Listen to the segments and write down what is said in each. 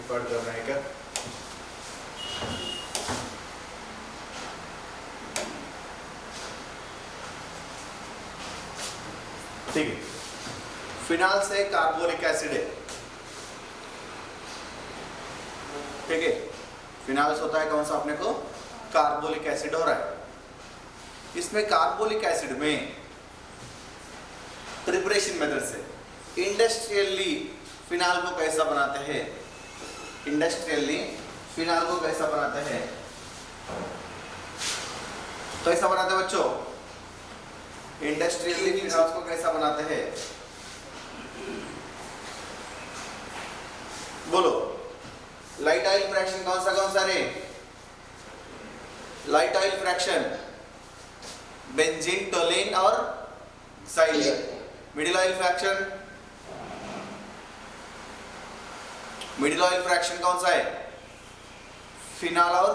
Record करना है क्या? ठीक है, फिनाल से कार्बोलिक एसिड है, ठीक है। फिनाल होता है कौन सा अपने को? कार्बोलिक एसिड हो रहा है। इसमें कार्बोलिक एसिड में प्रिपरेशन मेथड से इंडस्ट्रियली फिनाल को कैसा बनाते हैं, इंडस्ट्रियली फिनाल को कैसा बनाते हैं, कैसा बनाते हैं बच्चों? इंडस्ट्रियली फिनाल को कैसा बनाते हैं? बोलो। लाइट ऑयल फ्रैक्शन कौन सा रे? Light oil fraction benzene, toluene और xylene। Middle oil fraction, middle oil fraction कौन सा है? फिनाल और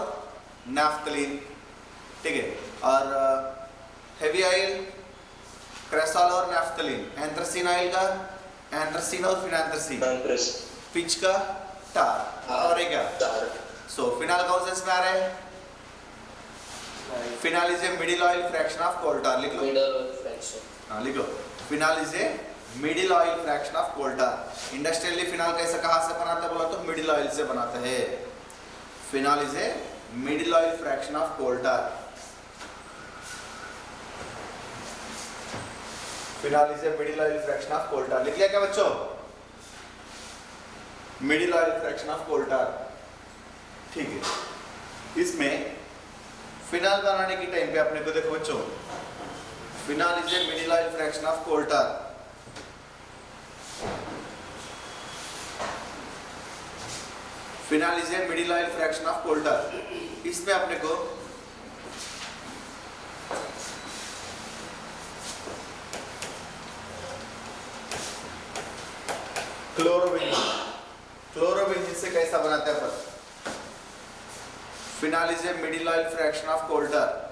नैफ्थलीन, ठीक है। और हेवी ऑयल क्रेसॉल और नैफ्थलीन। एंथ्रासीन ऑयल का एंथ्रासीन और फिनांथ्रासीन। पिच का टार और क्या? सो फिनाल कौन सा इसमें आ रहा है? Phenol is a middle oil fraction of coal tar. लिख लो, मिडिल ऑयल फ्रैक्शन। हाँ लिख लो, phenol is a middle oil fraction of coal tar. Industrially phenol कैसे कहाँ से बनाते हैं बोला तो मिडिल ऑयल से बनाते हैं। Phenol is a middle oil fraction of coal tar. Phenol is a middle oil fraction of coal tar. लिख लिया क्या बच्चों? Middle oil fraction of coal tar, ठीक है। इसमें फिनाल बनाने की टाइम पे अपने को देखो बच्चों, phenol is a middle oil fraction of coal tar. Phenol is a middle oil fraction of coal tar. इसमें अपने को क्लोरोबेंजीन, क्लोरोबेंजीन से कैसा बनाते हैं अपन? Phenol is a middle oil fraction of coal tar.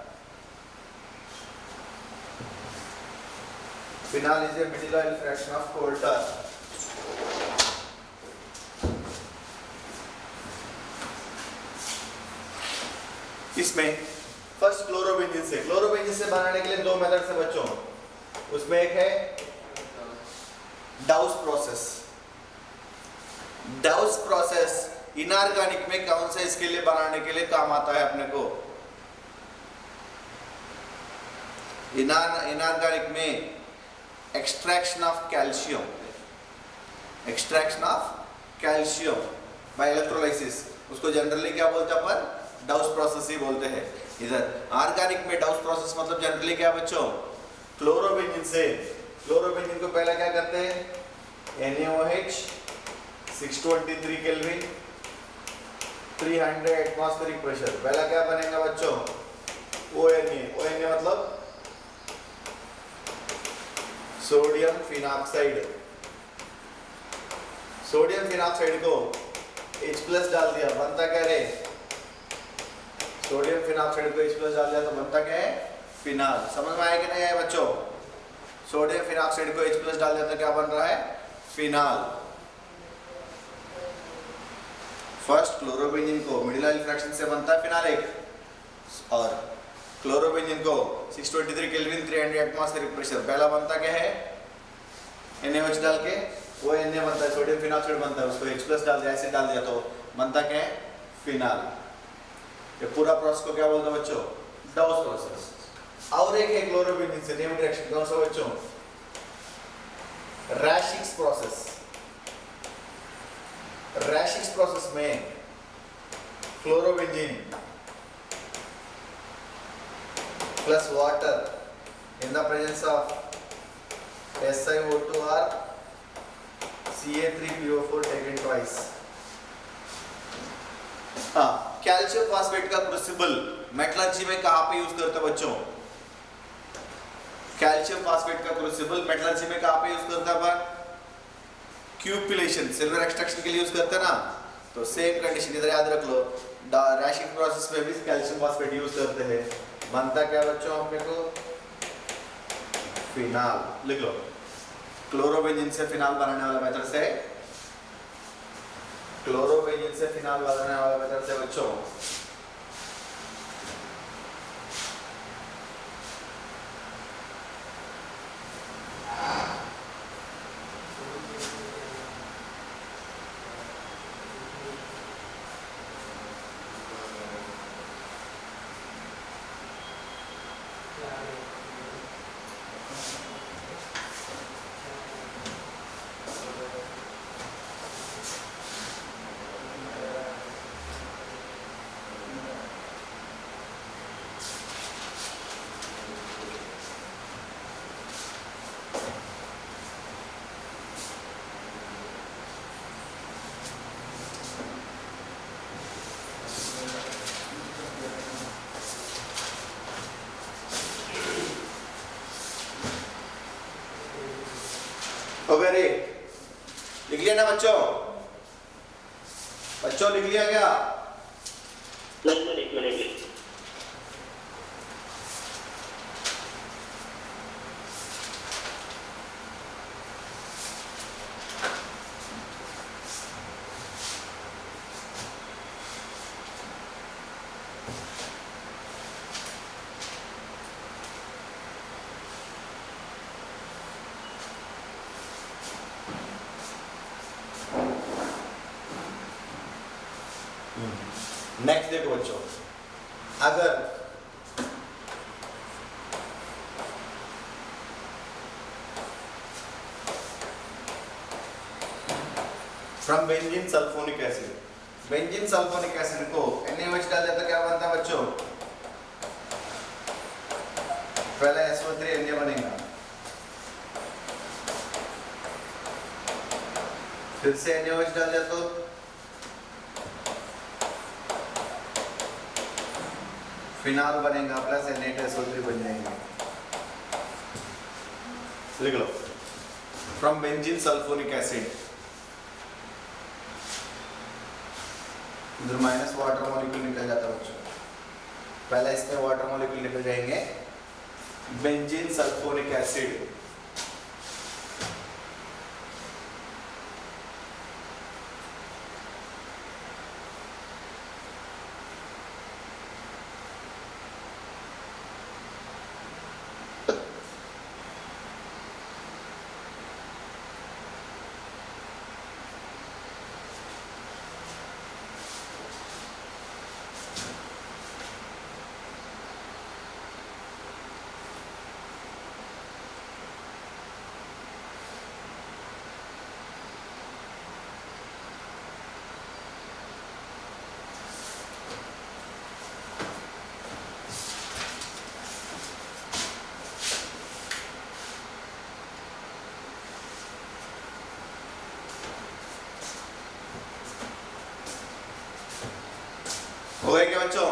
Phenol is a middle oil fraction of coal tar. इसमें first chlorobenzene से बनाने के लिए दो मेथड है बच्चों। उसमें एक है डाउस प्रोसेस। डाउस प्रोसेस इनऑर्गेनिक में कौन सा इसके लिए बनाने के लिए काम आता है अपने को? इनऑर्गेनिक में extraction of calcium, extraction of calcium by electrolysis. उसको जनरली क्या बोलते हैं अपन? डाउस प्रोसेस ही बोलते हैं। इधर ऑर्गेनिक में डाउस प्रोसेस मतलब जनरली क्या बच्चों? क्लोरोबेंजीन से, क्लोरोबेंजीन को पहला क्या करते हैं? NaOH 623 kelvin 300 atmospheric pressure. पहला क्या बनेगा बच्चों? ONA। ONA मतलब सोडियम फिनॉक्साइड। सोडियम फिनॉक्साइड को H+ डाल दिया, बनता क्या रे? सोडियम फिनॉक्साइड को H+ डाल दिया तो बनता क्या है? फिनाल। समझ में आया कि नहीं आया बच्चों? सोडियम फिनॉक्साइड को H+ डाल दिया तो क्या बन रहा है? फिनाल। फर्स्ट क्लोरोबेंजीन को मिडिल ऑयल फ्रैक्शन से बनता है फिनाल एक, और क्लोरोबेंजीन को 623 केल्विन 300 एटमॉस्फेरिक प्रेशर पहला बनता क्या है? NaOH डाल के वो Na बनता है, सोडियम फिनॉक्साइड बनता है, उसको H+ डाल दिया, एसिड डाल दिया तो बनता क्या है? फिनाल। ये पूरा प्रोसेस को क्या बोलते हैं बच्चों? डाउस प्रोसेस। और एक है क्लोरोबेंजीन से नेम रिएक्शन कौन सा बच्चों? रैशिक्स प्रोसेस। रैशिक्स प्रोसेस में chlorobenzene plus water in the presence of SiO2 or Ca3PO4 taken twice। हाँ, कैल्शियम फास्फेट का क्रूसिबल मेटलर्जी में कहाँ पे यूज करते हैं बच्चों? कैल्शियम फास्फेट का क्रूसिबल मेटलर्जी में कहाँ पे यूज करते हैं अपन? क्यूपिलेशन, सिल्वर एक्सट्रैक्शन के लिए यूज करते हैं ना। तो सेम कंडीशन इधर याद रख लो, रैशिंग प्रोसेस में भी कैल्शियम फास्फेट यूज करते हैं। बनता क्या बच्चों अपने को? फिनाल। लिख लो, क्लोरोबेंजीन से फिनाल बनाने वाला मेथड से क्लोरोबेंजीन से फिनाल बनाने वाला मेथड से बच्चों वेरी लिख लिया ना बच्चों? बच्चों लिख लिया क्या? नेक्स्ट देखो बच्चों, अगर from benzene sulphonic acid, benzene sulphonic acid को NaOH डाल देता क्या बनता है बच्चों? पहले SO3 Na बनेगा, फिर से NaOH डाल दिया तो फिनाल बनेगा प्लस Na2SO3 बन जाएंगे। लिख लो, फ्रॉम बेंजीन सल्फोनिक एसिड, इधर माइनस वाटर मॉलिक्यूल निकल जाता है बच्चों, पहले इसमें वाटर मॉलिक्यूल निकल जाएंगे, बेंजीन सल्फोनिक एसिड हो गए क्या बच्चों?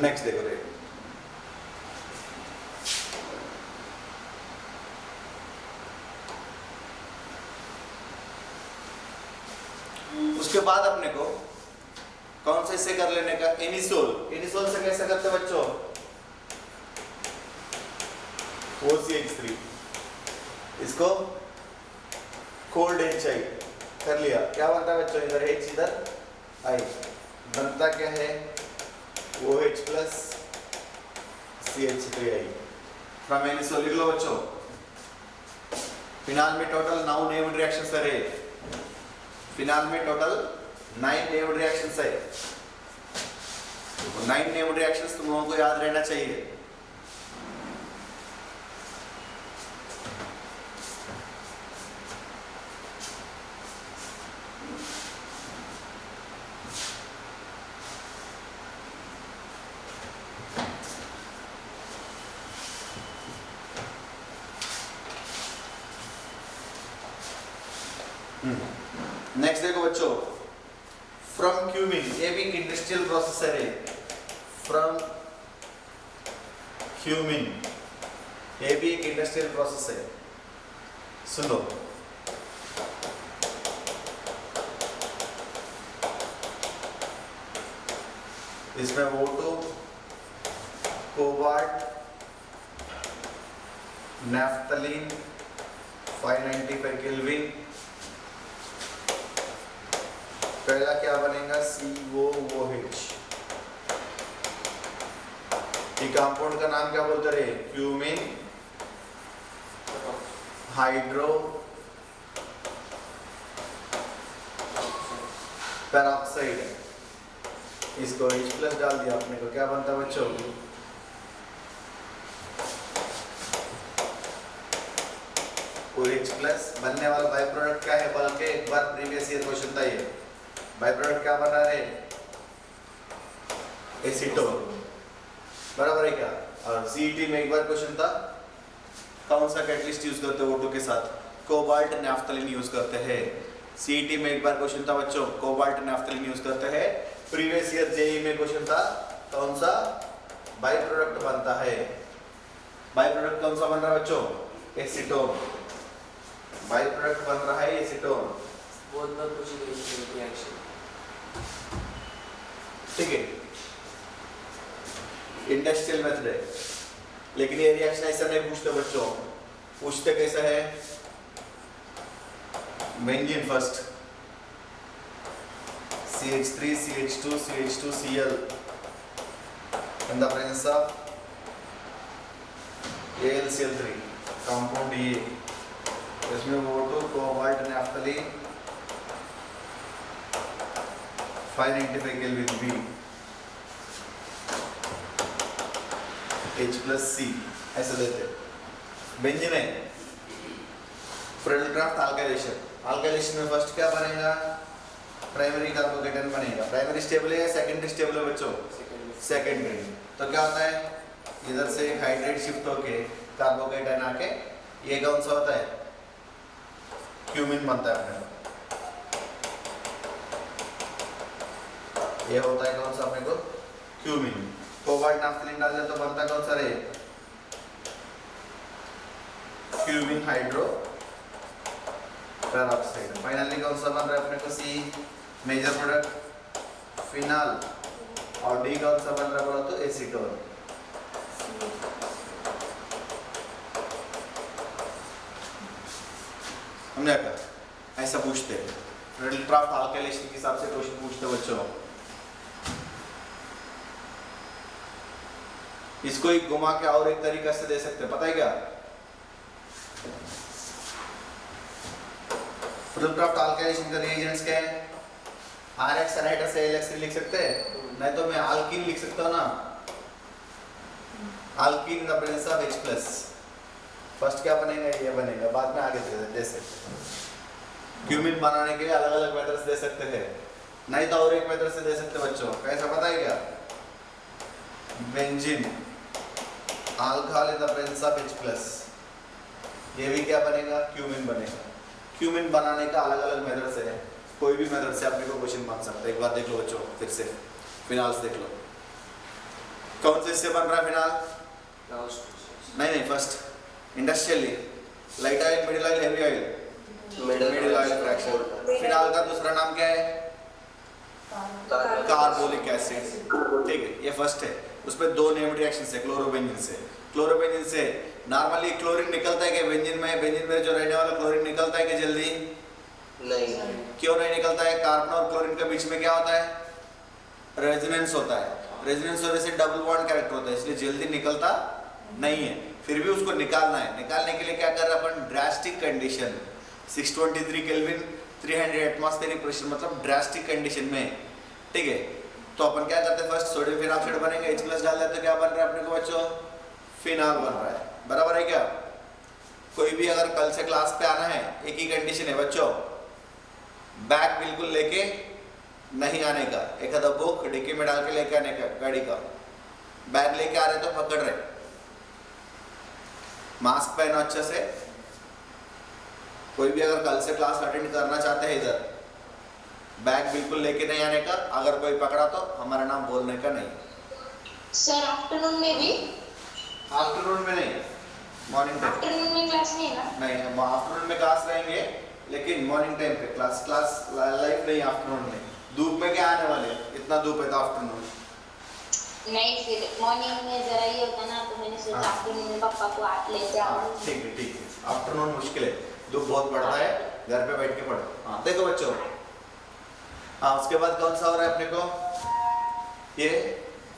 नेक्स्ट देखो रे, उसके बाद अपने को कौन से से कर लेने का? एनिसोल। एनिसोल से कैसे करते बच्चों? OCH3, इसको कोल्ड HI कर लिया, क्या बनता है बच्चों? इधर H इधर I, बनता क्या है? OH plus CH3I from anisole. लिख लो बच्चों, फिनाल में टोटल 9 नेम्ड रिएक्शंस है, फिनाल में टोटल 9 नेम्ड रिएक्शंस है, 9 नेम्ड रिएक्शंस तुम लोगों को याद रहना चाहिए। नेक्स्ट देखो बच्चों, फ्रॉम क्यूमिन, ये भी इंडस्ट्रियल प्रोसेसर है, फ्रॉम क्यूमिन, ये भी एक इंडस्ट्रियल प्रोसेस है। सुनो, इसमें O2 कोबाल्ट नैफ्थलीन 595 केल्विन। पहला क्या बनेगा, COOH। ये कंपाउंड का नाम क्या बोलते रहे, क्यूमिन हाइड्रो पेरोक्साइड। इसको H+ डाल दिया अपने को, क्या बनता है बच्चों, OH+ बनने वाला बाई प्रोडक्ट क्या है, बल्कि एक बार प्रीवियस ईयर क्वेश्चन था ये, बाई प्रोडक्ट क्या बना रहे, एसीटोन, बराबर है क्या। और CET में एक बार क्वेश्चन था, कौन सा कैटलिस्ट यूज करते हैं O2 के साथ, कोबाल्ट नैफ्थलीन यूज करते हैं। CET में एक बार क्वेश्चन था बच्चों, कोबाल्ट नैफ्थलीन यूज करते हैं। प्रीवियस ईयर JEE में क्वेश्चन था, कौन सा बाई प्रोडक्ट बनता है, बाई प्रोडक्ट कौन सा बन रहा है बच्चों, एसीटोन। बाई प्रोडक्ट बन रहा है एसीटोन, बहुत बार पूछी गई रिएक्शन, ठीक है, इंडस्ट्रियल मेथड है। लेकिन ये रिएक्शन ऐसा नहीं पूछते बच्चों, पूछते कैसा है, benzene first CH3 CH2 CH2 Cl in the presence of AlCl3 compound A, इसमें O2 cobalt naphthalene 595 kelvin B H+C ऐसे देते। बेंजीन है, फ्रेडल-क्राफ्ट अल्काइलेशन। अल्काइलेशन में फर्स्ट क्या बनेगा, प्राइमरी कार्बोकेटन बनेगा। प्राइमरी स्टेबल है, सेकेंडरी स्टेबल है बच्चों, सेकेंडरी। तो क्या होता है, इधर से हाइड्रेट शिफ्ट होके कार्बोकेटन आके ये कौन सा होता है, क्यूमिन बनता है अपने को। ये होता है कौन सा अपने को, क्यूमिन। कोबाल्ट नैफ्थलीन डाल दे तो बनता कौन सा रे, क्यूमिन हाइड्रो पेरोक्साइड। फाइनली कौन सा बन रहा है अपने को, C मेजर प्रोडक्ट फिनाल, और D कौन सा बन रहा है बोला तो एसीटोन। हमने कहा ऐसा पूछते हैं, फ्रेडल-क्राफ्ट अल्काइलेशन के हिसाब से क्वेश्चन पूछते बच्चों। इसको ही घुमा के और एक तरीका से दे सकते हैं, पता है क्या, फ्रेडल-क्राफ्ट अल्काइलेशन का रिएजेंट्स क्या है, RX एनाइड्स से AlX3 लिख सकते हैं, नहीं तो मैं अल्कीन लिख सकता हूँ ना, alkyne in the presence of H+। First क्या बनेगा, ये बनेगा, बाद में आगे दे सकते हैं। क्यूमिन बनाने के लिए अलग अलग मेथड्स दे सकते हैं, नहीं तो और एक मेथड से दे सकते हैं बच्चों, कैसा पता है क्या, benzene alcohol in the presence of H+, ये भी क्या बनेगा, क्यूमिन बनेगा। क्यूमिन बनाने का अलग अलग मेथड्स है, कोई भी मेथड से अपने को क्वेश्चन बन सकता है। एक बार देख लो बच्चों, फिर से फिनाल्स देख लो, कौन से इससे बन रहा है फिनाल, नहीं first industrially, light oil, middle oil, heavy oil, middle oil fraction. Phenol का दूसरा नाम क्या है, कार्बोलिक एसिड, ठीक है, ये फर्स्ट है। उसमें दो नेम्ड रिएक्शंस है क्लोरोबेंजीन से। क्लोरोबेंजीन से नॉर्मली क्लोरीन निकलता है क्या बेंजीन में, बेंजीन में जो रहने वाला क्लोरीन निकलता है कि जल्दी नहीं, क्यों नहीं निकलता है, कार्बन और क्लोरीन के बीच में क्या होता है, रेजोनेंस होता है। रेजोनेंस होने से डबल बॉन्ड कैरेक्टर होता है, इसलिए जल्दी निकलता नहीं है। फिर भी उसको निकालना है, निकालने के लिए क्या कर रहे हैं अपन, drastic condition 623 kelvin 300 atmospheric pressure, मतलब ड्रास्टिक कंडीशन में, ठीक है। तो अपन क्या करते हैं, फर्स्ट सोडियम फिनाइल बनेगा, H+ डाल देते, क्या बन रहा है अपने को बच्चों, फिनाल बन रहा है, बराबर है क्या। कोई भी अगर कल से क्लास पे आना है, एक ही कंडीशन है बच्चों, बैग बिल्कुल लेके नहीं आने का, एक आधा बुक डिक्की में डाल के लेके आने का, गाड़ी का बैग लेके आ रहे तो पकड़ रहे, मास्क पहनो अच्छे से। कोई भी अगर कल से क्लास अटेंड करना चाहते हैं इधर, बैग बिल्कुल लेके नहीं आने का, अगर कोई पकड़ा तो हमारा नाम बोलने का नहीं। सर आफ्टरनून में भी, आफ्टरनून में नहीं, मॉर्निंग टाइम, आफ्टरनून में क्लास नहीं है ना, नहीं आफ्टरनून में क्लास रहेंगे, लेकिन मॉर्निंग टाइम पे क्लास लाइव नहीं, आफ्टरनून में। धूप में क्या आने वाले, इतना धूप है तो आफ्टरनून, नहीं, फिर मॉर्निंग में जरा ये होता ना, तो मैंने सोचा हाँ। आफ्टरनून में पापा को आठ ले जाओ। ठीक है ठीक है, आफ्टरनून मुश्किल है, धूप बहुत बढ़ता है, घर पे बैठ के पढ़ो। हाँ देखो बच्चों, हाँ उसके बाद कौन सा हो रहा है अपने को, ये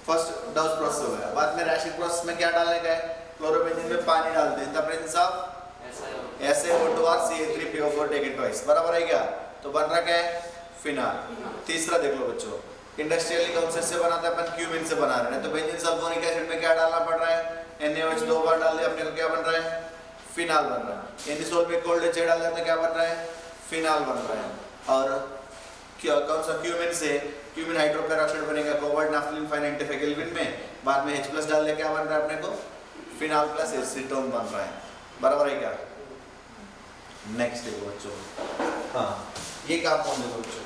फर्स्ट डॉस प्रोसेस हो गया। बाद में रैशिक प्रोसेस में क्या डालने का है, क्लोरोबेंजीन में पानी डालते हैं, द प्रेजेंस ऑफ SaO2 और CH3PO4 टेकन ट्वाइस, बराबर है क्या? तो बन रहा क्या है, फिनाल। तीसरा देख लो बच्चों, इंडस्ट्रियली कौन से बनाते हैं अपन, क्यूमिन से बना रहे हैं, तो बेंजीन सल्फोनिक एसिड में क्या डालना पड़ रहा है, NaOH 2 बार डाल दिया, अपने को क्या बन रहा है, फिनाल बन रहा है। एनिसोल में कोल्ड एच डाल दिया तो क्या बन रहा है, फिनाल बन रहा है। और क्या कौन सा, क्यूमिन से क्यूमिन हाइड्रोपेरोक्साइड बनेगा कोबाल्ट नाफ्थलीन फाइन 95 केल्विन में, बाद में H+ डाल दिया, क्या बन रहा है अपने को, फिनाल प्लस एसीटोन बन रहा है, बराबर है क्या? नेक्स्ट देखो बच्चों, हाँ ये कंपाउंड देखो बच्चों,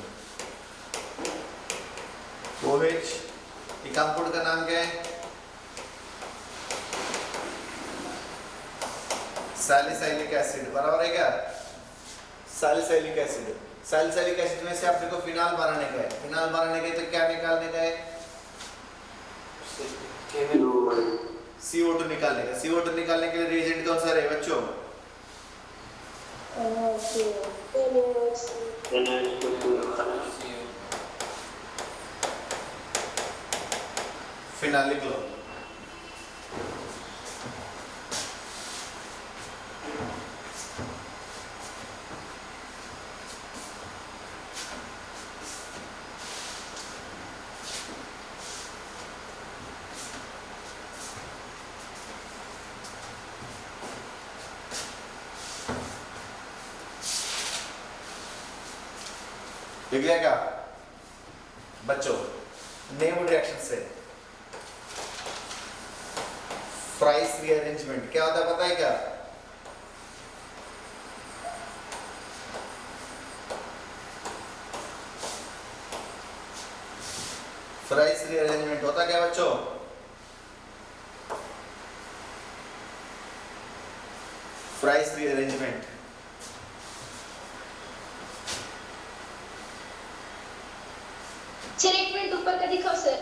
OH, ये कंपाउंड का नाम क्या है, सैलिसाइलिक एसिड, बराबर है क्या? सैलिसाइलिक एसिड, सैलिसाइलिक एसिड में से अपने को फिनाल बनाने का है, फिनाल बनाने के लिए तो क्या निकालने का है, CO2 निकालने का। CO2 निकालने के लिए रिएजेंट कौन सा है बच्चों, फिनाल लिख लो। लिख लिया क्या बच्चों? नेम्ड रिएक्शन से फ्राइस रीअरेंजमेंट क्या होता है पता है क्या? फ्राइस रीअरेंजमेंट होता क्या बच्चों? फ्राइस रीअरेंजमेंट सर 1 मिनट ऊपर का दिखाओ सर।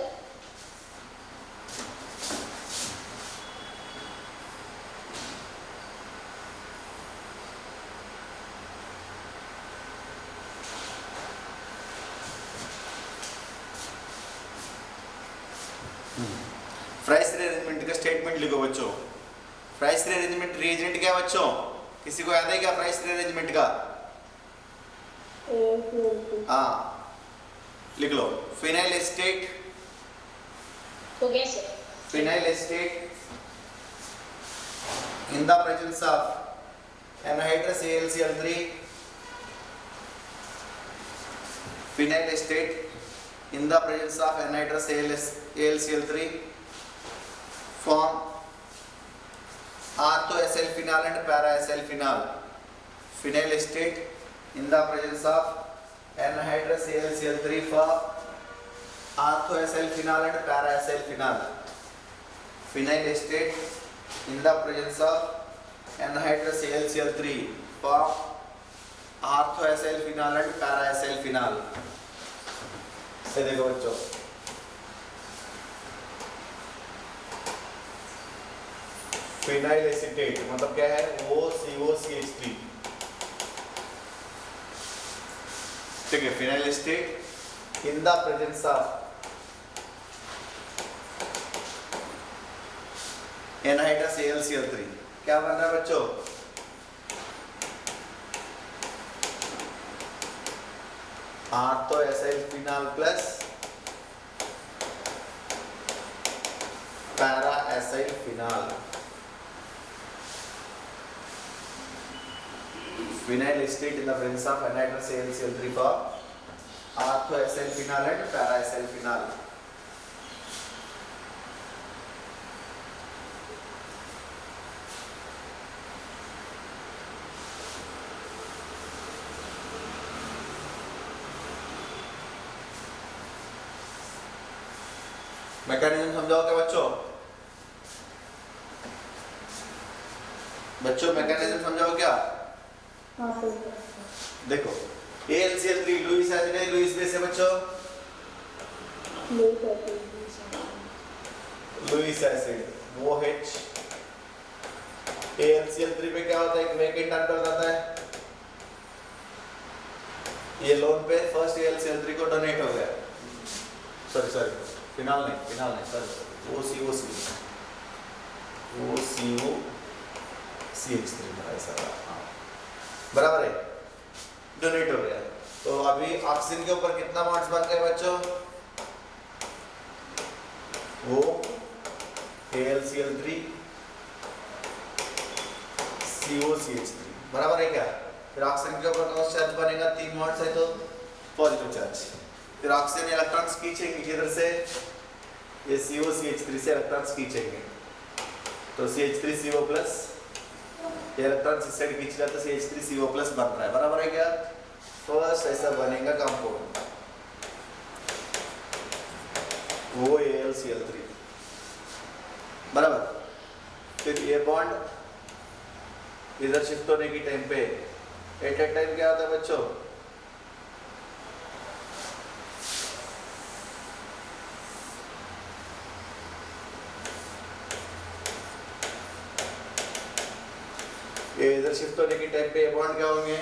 फ्राइस रीअरेंजमेंट का स्टेटमेंट लिखो बच्चों। फ्राइस रीअरेंजमेंट रिएजेंट क्या है बच्चों? किसी को याद है क्या फ्राइस रीअरेंजमेंट का? हाँ लिख लो, फिनाइल एस्टेट, हो गया sir. Phenyl estate in the presence of anhydrous AlCl3, phenyl acetate in the presence of anhydrous AlCl3 form ortho-acyl phenol and para-acyl phenol. Phenyl acetate in the presence of anhydrous AlCl3 form ortho-acyl phenol and para-acyl phenol. Phenyl acetate in the presence of anhydrous AlCl3 form ortho-acyl phenol and para-acyl phenol. ये देखो बच्चों, phenyl acetate मतलब क्या है, OCOCH3, ठीक है। Phenyl acetate in the presence of anhydrous AlCl3 क्या बन रहा है बच्चों? Ortho acyl phenol plus para acyl phenol. Phenyl acetate in the presence of anhydrous AlCl3 for ortho-acyl phenol and para-acyl phenol. Mechanism समझाओगे बच्चों? बच्चों मैकेनिज्म समझाओ क्या? देखो AlCl3 लुईस एसिड है, लुईस बेस है बच्चों, लुईस एसिड वो H AlCl3 पे क्या होता है, एक वेकेंट आर्टिकल रहता है, ये लोन पे फर्स्ट AlCl3 को डोनेट हो गया, सॉरी फिनाल नहीं सर, OCOCH3 ऐसा हाँ बराबर है, डोनेट हो गया। तो अभी ऑक्सीजन के ऊपर कितना बॉन्ड्स बन गए बच्चों, वो AlCl3 COCH3 बराबर है क्या। फिर ऑक्सीजन के ऊपर कौन सा चार्ज बनेगा, 3 बॉन्ड्स है तो पॉजिटिव चार्ज। फिर ऑक्सीजन इलेक्ट्रॉन्स खींचेंगे इधर से, ये COCH3 से इलेक्ट्रॉन्स खींचेंगे तो CH3CO प्लस, ये इलेक्ट्रॉन्स इस साइड खींच जाता है, CH3CO प्लस बन रहा है, बराबर है क्या। फर्स्ट ऐसा बनेगा कंपाउंड वो AlCl3 बराबर। फिर ये बॉन्ड इधर शिफ्ट होने की टाइम पे एट ए टाइम क्या होता है बच्चों, ये इधर शिफ्ट होने की टाइम पे बॉन्ड क्या होंगे,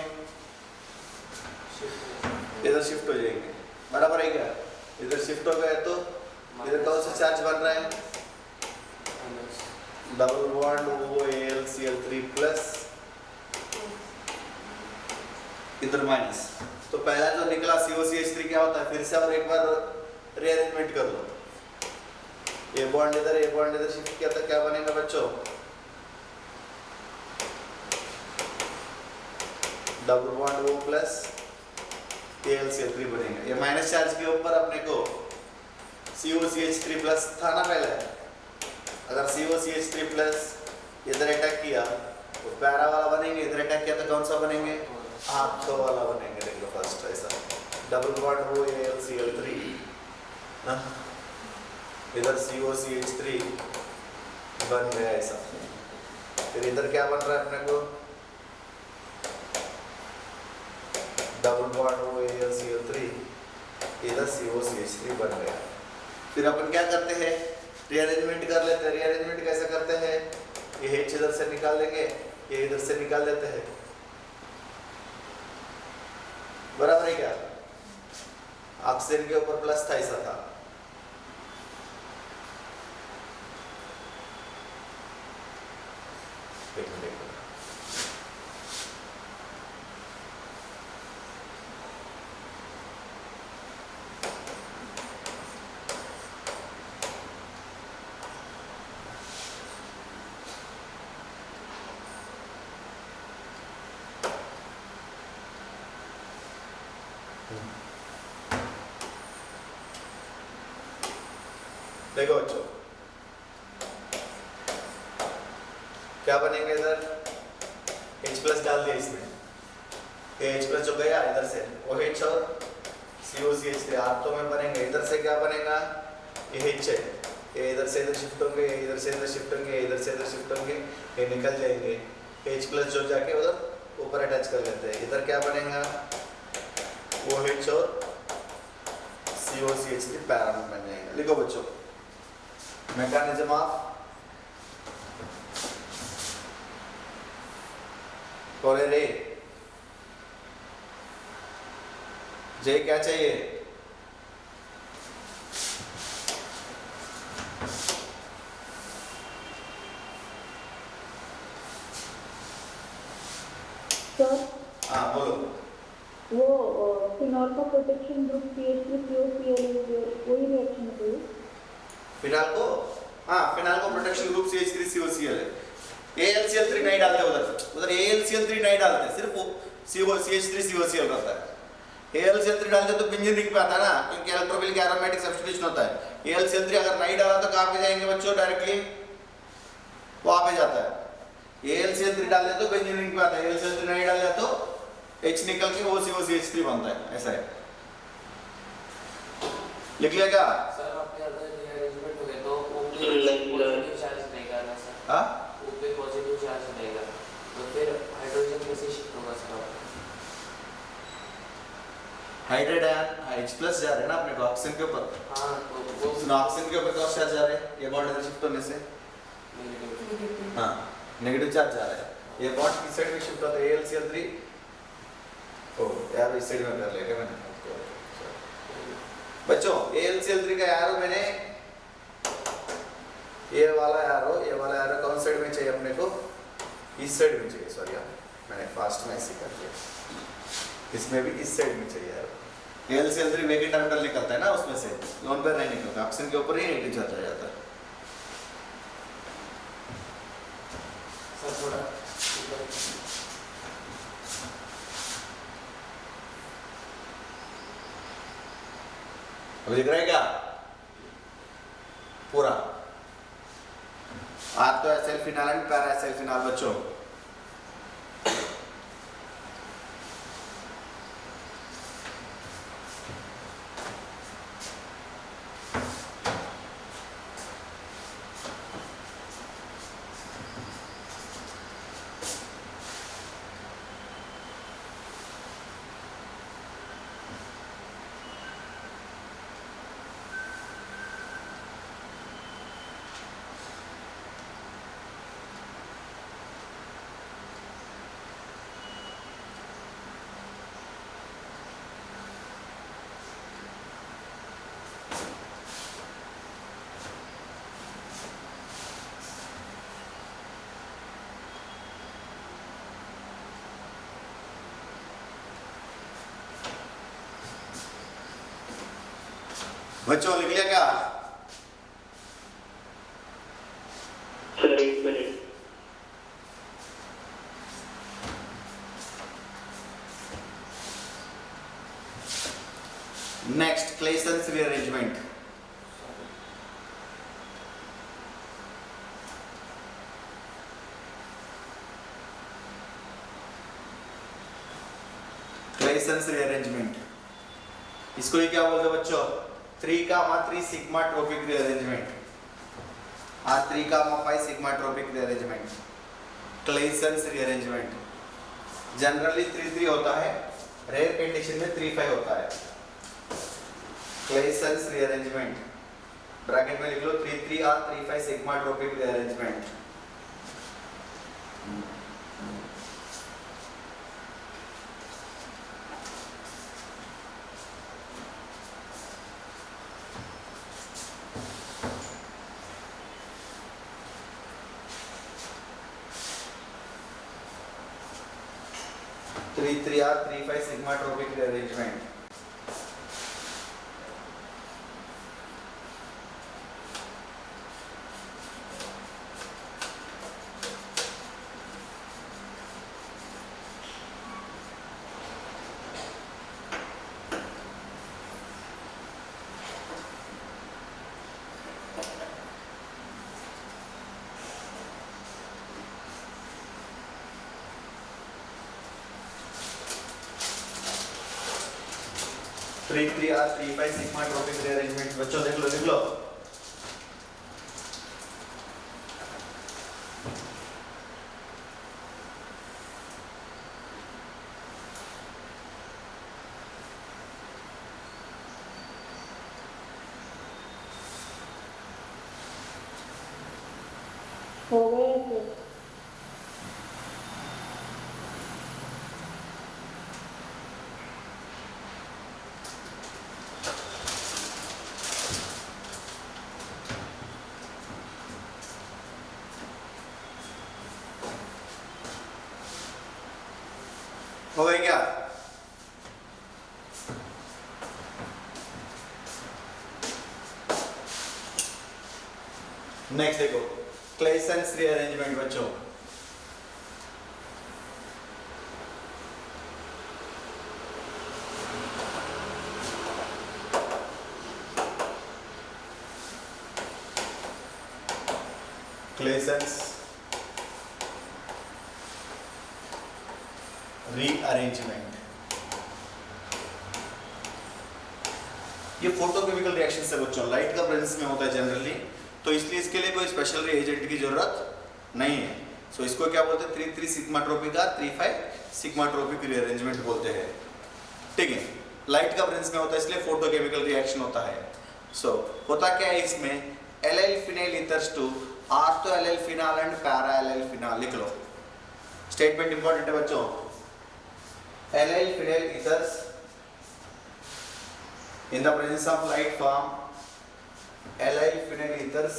इधर शिफ्ट हो जाएंगे, बराबर है क्या। इधर शिफ्ट हो गए तो इधर कौन सा चार्ज बन रहा है, डबल बॉन्ड वो AlCl3 प्लस, इधर माइनस। तो पहला जो निकला COCH3 क्या होता है, फिर से और एक बार रीअरेंजमेंट कर लो, ये बॉन्ड इधर शिफ्ट किया था, क्या बनेगा बच्चों, डबल बॉन्ड वो प्लस AlCl3 बनेगा। ये माइनस चार्ज के ऊपर अपने को COCH3 प्लस था ना पहले, अगर COCH3 प्लस इधर अटैक किया तो पैरा वाला बनेंगे, इधर अटैक किया तो कौन सा बनेंगे, ऑर्थो वाला बनेंगे। देख लो फर्स्ट ऐसा डबल बॉन्ड वो AlCl3 इधर COCH3 बन गया ऐसा। फिर इधर क्या बन रहा है अपने को, डबल बॉन्ड वो AlCl3 इधर COCH3 बन गया। फिर अपन क्या करते हैं, रीअरेंजमेंट कर लेते हैं। रीअरेंजमेंट कैसे करते हैं, ये H इधर से निकाल देंगे, ये इधर से निकाल देते हैं, बराबर है क्या। ऑक्सीजन के ऊपर प्लस था, ऐसा था, देखो बच्चों क्या बनेंगे, इधर H प्लस डाल दिया इसमें, ये H प्लस जो गया इधर से OH और COCH3 आर्थो में बनेंगे। इधर से क्या बनेगा, ये H है, ये इधर से इधर शिफ्ट होंगे, इधर से इधर शिफ्ट होंगे, इधर से इधर शिफ्ट होंगे, ये निकल जाएंगे। H प्लस जो जाके उधर ऊपर अटैच कर लेते हैं। इधर क्या बनेगा, OH और COCH3 पैरा में बन जाएगा। लिखो बच्चों, मैकेनिज्म ऑफ रे जे क्या चाहिए, सर हाँ बोलो। वो फिनॉल का प्रोटेक्शन ग्रुप CH3COCl वही रिएक्शन है फिनाल को, हाँ फिनाल को प्रोटेक्शन ग्रुप CH3COCl है। AlCl3 नहीं डालते उधर AlCl3 नहीं डालते, सिर्फ CH3COCl रहता है। AlCl3 डालते तो बेंजीन रिंग पे आता है ना, क्योंकि इलेक्ट्रोफिलिक एरोमेटिक सब्स्टिट्यूशन होता है। AlCl3 अगर नहीं डाला तो कहाँ पे जाएंगे बच्चों, डायरेक्टली वहाँ पे जाता है। AlCl3 डाल दे तो बेंजीन रिंग पे आता है, AlCl3 नहीं डाल दे तो H निकल के वो COCH3 बनता है, ऐसा है। लिख लिया क्या सर आपके अगर रीअरेंजमेंट हो गया तो पॉजिटिव चार्ज रहेगा ना सर, हाँ ऊपर पॉजिटिव चार्ज रहेगा तो फिर हाइड्रोजन कैसे शिफ्ट होगा sir. Hydrate ion H plus जा रहे हैं ना अपने को ऑक्सीजन के ऊपर, हाँ तो वो ऑक्सीजन के ऊपर क्रॉस चार्ज जा रहे हैं, ये बॉन्ड इधर शिफ्ट होने से हाँ नेगेटिव चार्ज जा रहा है, ये बॉन्ड किस साइड में शिफ्ट होता है AlCl3 ओ यार इस साइड में कर लिया क्या मैंने बच्चों AlCl3 का एरो मैंने ये वाला एरो कौन साइड में चाहिए अपने को, इस साइड में चाहिए, सॉरी यार मैंने फास्ट में ऐसे कर दिया, इसमें भी इस साइड में चाहिए यार। AlCl3 वेकेंट ऑर्बिटल निकलता है ना उसमें से, लोन पेयर नहीं निकलता, ऑक्सीजन के ऊपर ही नेगेटिव चार्ज आ जाता है। सर थोड़ा अब दिख रहा है क्या पूरा, आज तो acyl phenol and para acyl phenol बच्चों, बच्चों लिख लिया क्या? सर एक minute. Next Claisen's rearrangement, Claisen's rearrangement इसको ही क्या बोलते हैं बच्चों? 3,3 sigmatropic rearrangement, 3,5 sigmatropic rearrangement, Claisen's rearrangement. Generally 3,3 होता है, रेयर कंडीशन में 3,5 होता है। क्लेसन्स रीअरेंजमेंट ब्रैकेट में लिख लो 3,3 और 3,5 sigmatropic rearrangement. Three or 3,5 sigma tropic rearrangement. Three or 3,5 sigma tropic rearrangement बच्चों देख लो हो गए थे। हो गए क्या? नेक्स्ट देखो क्लेसन्स रीअरेंजमेंट बच्चों, क्लेसन्स रीअरेंजमेंट। ये फोटोकेमिकल रिएक्शन से बच्चों लाइट का प्रेजेंस में होता है जनरली, तो इसलिए इसके लिए कोई स्पेशल रिएजेंट की जरूरत नहीं है। सो इसको क्या बोलते हैं? 3,3 सिग्मा ट्रोपिक का 3,5 सिग्मा ट्रोपिक रीअरेंजमेंट बोलते हैं। ठीक है, लाइट का प्रेजेंस में होता है इसलिए फोटोकेमिकल रिएक्शन होता है। सो होता क्या है इसमें, allyl phenyl ethers to ortho allyl phenol and para allyl phenol. लिख लो, स्टेटमेंट इंपॉर्टेंट है बच्चों। Allyl phenyl ethers in the presence of light form, allyl phenyl ethers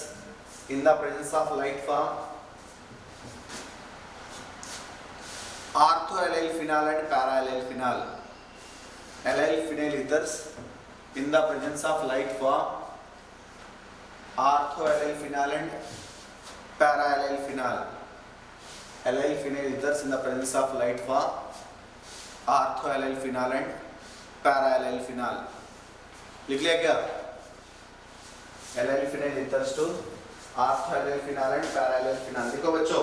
in the presence of light form orthoallyl phenol and paraallyl phenol। allyl phenyl ethers in the presence of light form orthoallyl phenol and paraallyl phenol। allyl phenyl ethers in the presence of light form orthoallyl phenol and paraallyl phenol। लिख लिया क्या? Allyl phenyl ethers to ortho allyl phenol and para allyl phenol. देखो बच्चों,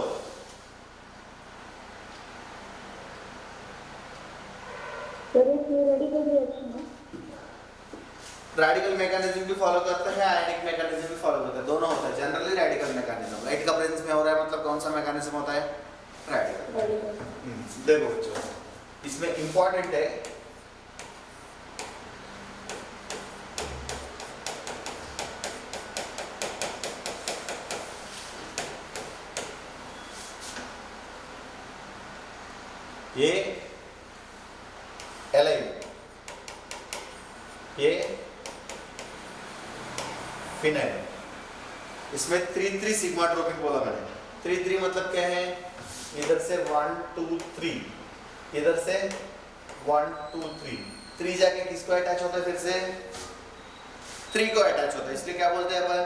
sir ये radical reaction है, radical mechanism भी follow करता है, आयनिक मैकेनिज्म भी फॉलो करता है, दोनों होता है। जनरली रेडिकल मैकेनिज्म, लाइट का प्रेजेंस में हो रहा है मतलब कौन सा मैकेनिज्म होता है? रेडिकल। देखो बच्चों, इसमें इंपॉर्टेंट है ये एलाइल, ये फिनाइल। इसमें 3-3 सिग्मा ट्रोपिक बोला मैंने। 3-3 मतलब क्या है? इधर से 1 2 3, इधर से 1 2 3, 3 जाके किसको अटैच होता है? फिर से 3 को अटैच होता है, इसलिए क्या बोलते हैं अपन?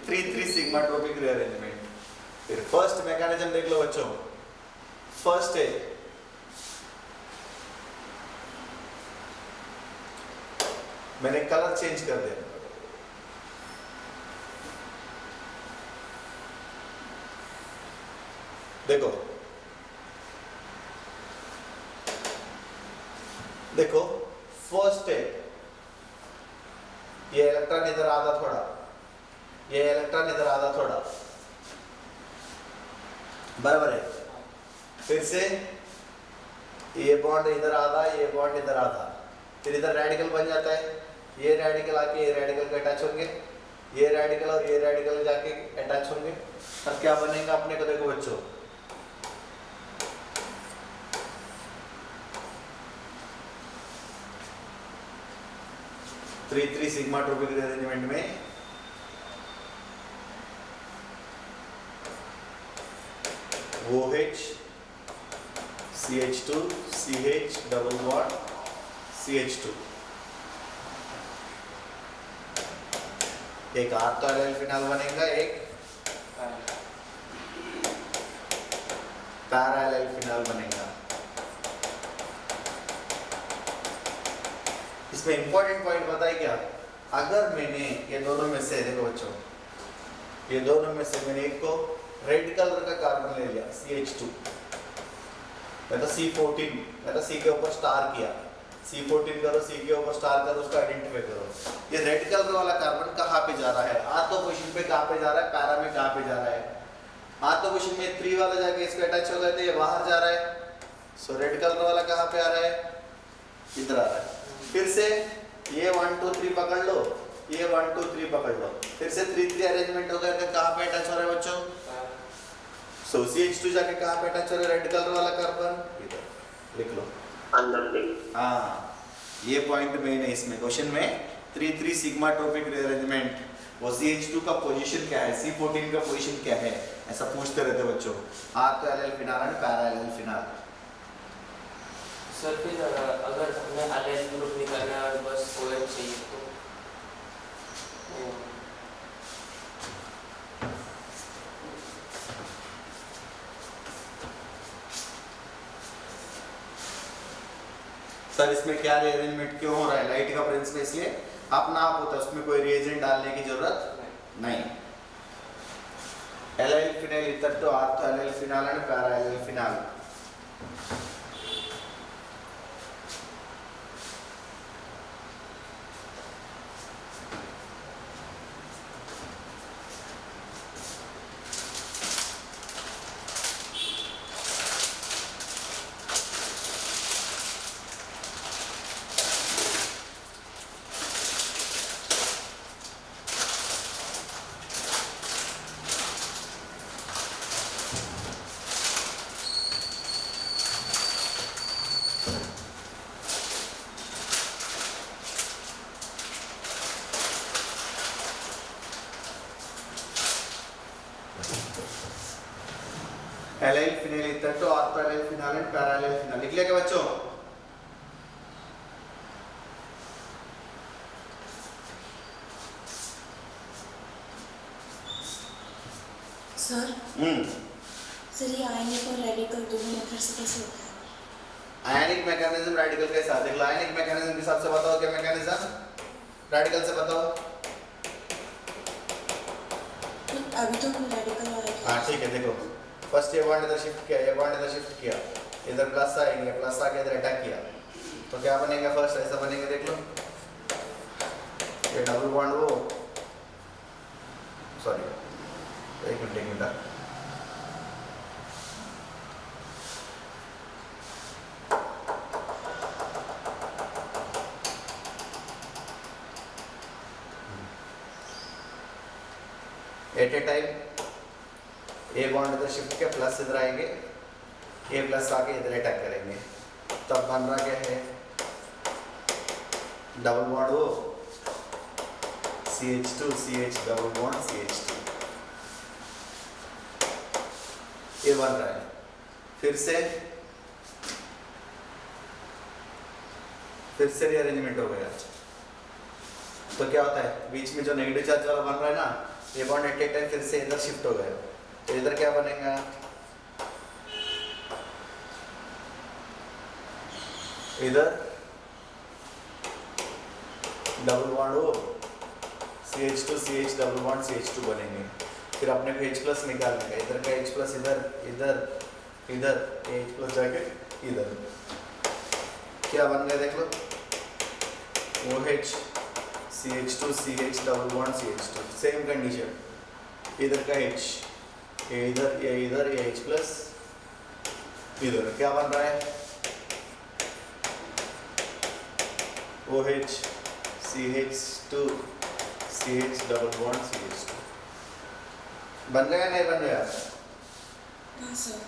3-3 सिग्मा ट्रोपिक रीअरेंजमेंट। फिर फर्स्ट मैकेनिज्म देख लो बच्चों। फर्स्ट है मैंने कलर चेंज कर दिया, देखो देखो फर्स्ट है ये इलेक्ट्रॉन इधर आधा थोड़ा, ये इलेक्ट्रॉन इधर आधा थोड़ा, बराबर है। फिर से ये बॉन्ड इधर आधा, ये बॉन्ड इधर आधा, फिर इधर रेडिकल बन जाता है। ये रेडिकल आके ये रेडिकल के अटैच होंगे, ये रेडिकल और ये रेडिकल जाके अटैच होंगे। अब क्या बनेगा अपने को? देखो बच्चों, थ्री सिग्मा ट्रोपिक रीअरेंजमेंट में OH CH2 CH double bond CH2, एक आर्थो एलाइल फिनाल बनेगा, एक पैरा एलाइल फिनाल बनेगा। इसमें इंपॉर्टेंट पॉइंट बताइए क्या? अगर मैंने ये दोनों में से, देखो बच्चों, ये दोनों में से मैंने एक को रेड कलर का कार्बन ले लिया CH2, मैं तो C14, मैं तो C के ऊपर स्टार किया, C14 करो, C के ऊपर स्टार करो, उसको आइडेंटिफाई करो। ये रेड कलर वाला कार्बन कहाँ पे जा रहा है? आर्थो पोजीशन पे कहाँ पे जा रहा है? पैरा में कहाँ पे जा रहा है? आर्थो पोजीशन में 3 वाला जाके इसको अटैच हो गए थे, ये बाहर जा रहा है। सो रेड कलर वाला कहाँ पे आ रहा है? इधर आ रहा है। फिर से ये 1 2 3 पकड़ लो, ये 1 2 3 पकड़ लो, फिर से 3-3 अरेंजमेंट हो गया। कहाँ पे अटैच हो रहा है बच्चों? सो CH2 जाके कहाँ पे अटैच हो रहा है? रेड कलर वाला कार्बन इधर, लिख लो। हाँ, ये पॉइंट मेन है इसमें क्वेश्चन में। 3-3 सिग्मा ट्रोपिक रीअरेंजमेंट, वो CH2 का पोजीशन क्या है, C14 का पोजीशन क्या है, ऐसा पूछते रहते बच्चों। Ortho allyl phenol and para allyl phenol. Sir फिर अगर हमें एलाइल ग्रुप निकालना है और बस OH चाहिए तो सर इसमें क्या रीअरेंजमेंट क्यों हो रहा है? लाइट का प्रेजेंस में, इसलिए अपना आप होता है, उसमें कोई रिएजेंट डालने की जरूरत नहीं। Allyl phenyl ether to ortho allyl phenol and para allyl phenol. Allyl phenyl ether to ortho allyl phenol and para allyl phenol. लिख लिया क्या बच्चों? सर सर ये आयनिक और रेडिकल दोनों मेथड से कैसे होता है? आयनिक मैकेनिज्म रेडिकल के साथ देख लो। आयनिक मैकेनिज्म के हिसाब से बताओ क्या मैकेनिज्म, रेडिकल से बताओ। अभी तो रेडिकल आया। हाँ ठीक है, देखो फर्स्ट ये बॉन्ड इधर शिफ्ट किया, ये बॉन्ड इधर शिफ्ट किया, इधर प्लस आएंगे, प्लस आके इधर अटैक किया, तो क्या बनेगा? फर्स्ट ऐसा बनेगा, देख लो ये डबल बॉन्ड वो, सॉरी एक minute at a time a bond इधर शिफ्ट किया, प्लस इधर आएंगे, ए प्लस आके इधर अटैक करेंगे, तब बन रहा क्या है? डबल बॉन्ड वो CH2 CH double bond CH2, ये बन रहा है। फिर से रीअरेंजमेंट हो गया, तो क्या होता है? बीच में जो नेगेटिव चार्ज वाला बन रहा है ना, ये बॉन्ड एट ए टाइम फिर से इधर शिफ्ट हो गया, तो इधर क्या बनेगा? इधर डबल बॉन्ड हो CH2 CH double bond CH2 बनेंगे। फिर अपने को H प्लस निकालने का, इधर का H प्लस इधर H प्लस जाके इधर, क्या बन गया देख लो? OH CH2 CH double bond CH2, same condition, इधर का H, ये इधर ये H प्लस इधर, क्या बन रहा है? OH CH2 CH double bond CH2 बन गया नहीं बन गया? हाँ सर,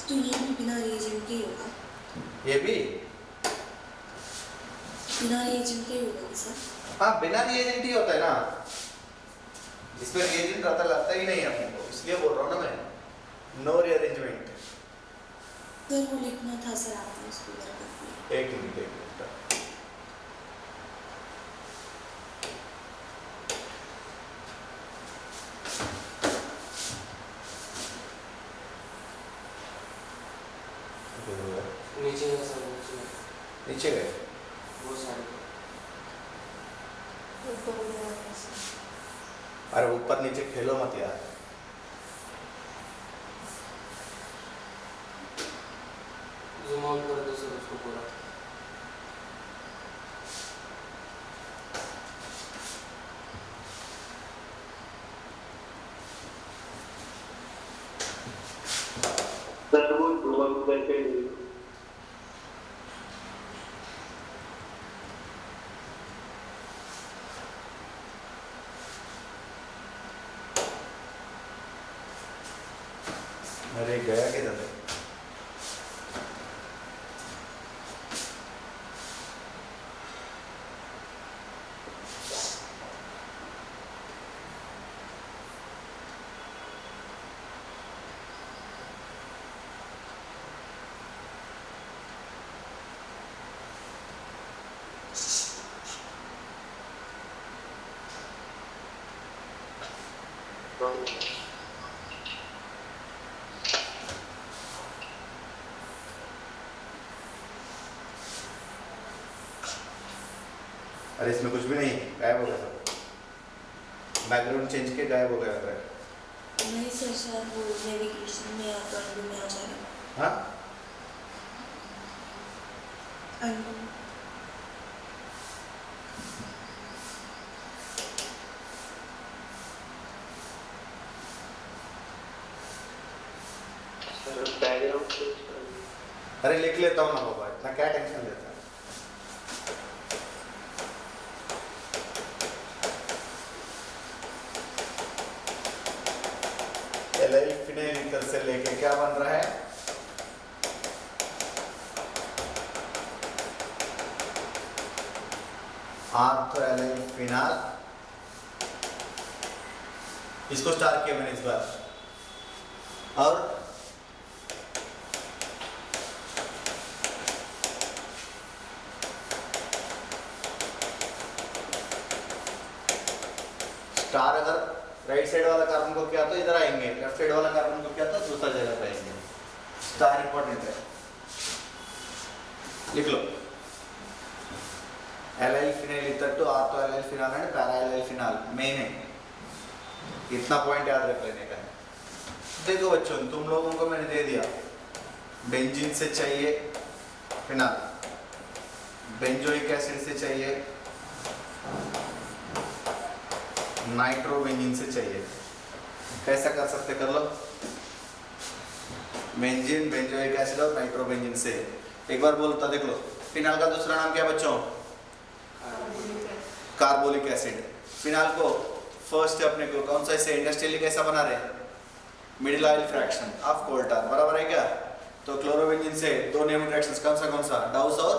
तो ये भी बिना रिएजेंट के ही होगा? ये भी बिना रिएजेंट के ही होगा सर? हाँ बिना रिएजेंट ही होता है ना, इसमें रिएजेंट रहता लगता ही नहीं है अपने को, इसलिए बोल रहा हूँ ना मैं, नो रीअरेंजमेंट। सर वो लिखना था सर, आपने उसको जरा एक मिनट नीचे है सर, नीचे गए। वो साइड ऊपर हो गया है सर। अरे ऊपर नीचे खेलो मत यार। जूम आउट कर दो सर उसको पूरा। सर वो वर्क करके अरे गया किधर है? अरे इसमें कुछ भी नहीं, गायब हो गया सब, बैकग्राउंड चेंज के गायब हो गया है। नहीं सर, शायद वो नेविगेशन में या अनडू में आ जाएगा। हाँ अनडू सर बैकग्राउंड चेंज कर। अरे लिख लेता हूँ ना बाबा, इतना क्या टेंशन लेता है? एलाइल फिनाइल ईथर से लेके क्या बन रहा है? ऑर्थो एलाइल फिनाल, इसको स्टार किया मैंने इस बार, और स्टार अगर राइट साइड वाला कार्बन को किया तो इधर आएंगे, लेफ्ट साइड वाला कार्बन को किया तो दूसरा जगह पे आएंगे। स्टार इंपॉर्टेंट है, लिख लो। Allyl phenyl ether to ortho allyl phenol and para allyl phenol main है, इतना पॉइंट याद रख लेने का है। देखो बच्चों, तुम लोगों को मैंने दे दिया, बेंजीन से चाहिए फिनाल, बेंजोइक एसिड से चाहिए, नाइट्रोबेंजीन से चाहिए। कैसा कर सकते, कर लो। बेंजीन, बेंजोइक एसिड और नाइट्रोबेंजीन से। एक बार बोलता देख लो, फिनाल का दूसरा नाम क्या बच्चों? Carbolic acid. फिनाल को फर्स्ट है अपने को कौन सा, इसे इंडस्ट्रियली कैसा बना रहे? Middle oil fraction of coal tar, बराबर है क्या? तो क्लोरोबेंजीन से दो नेम रिएक्शंस कौन सा डाउस और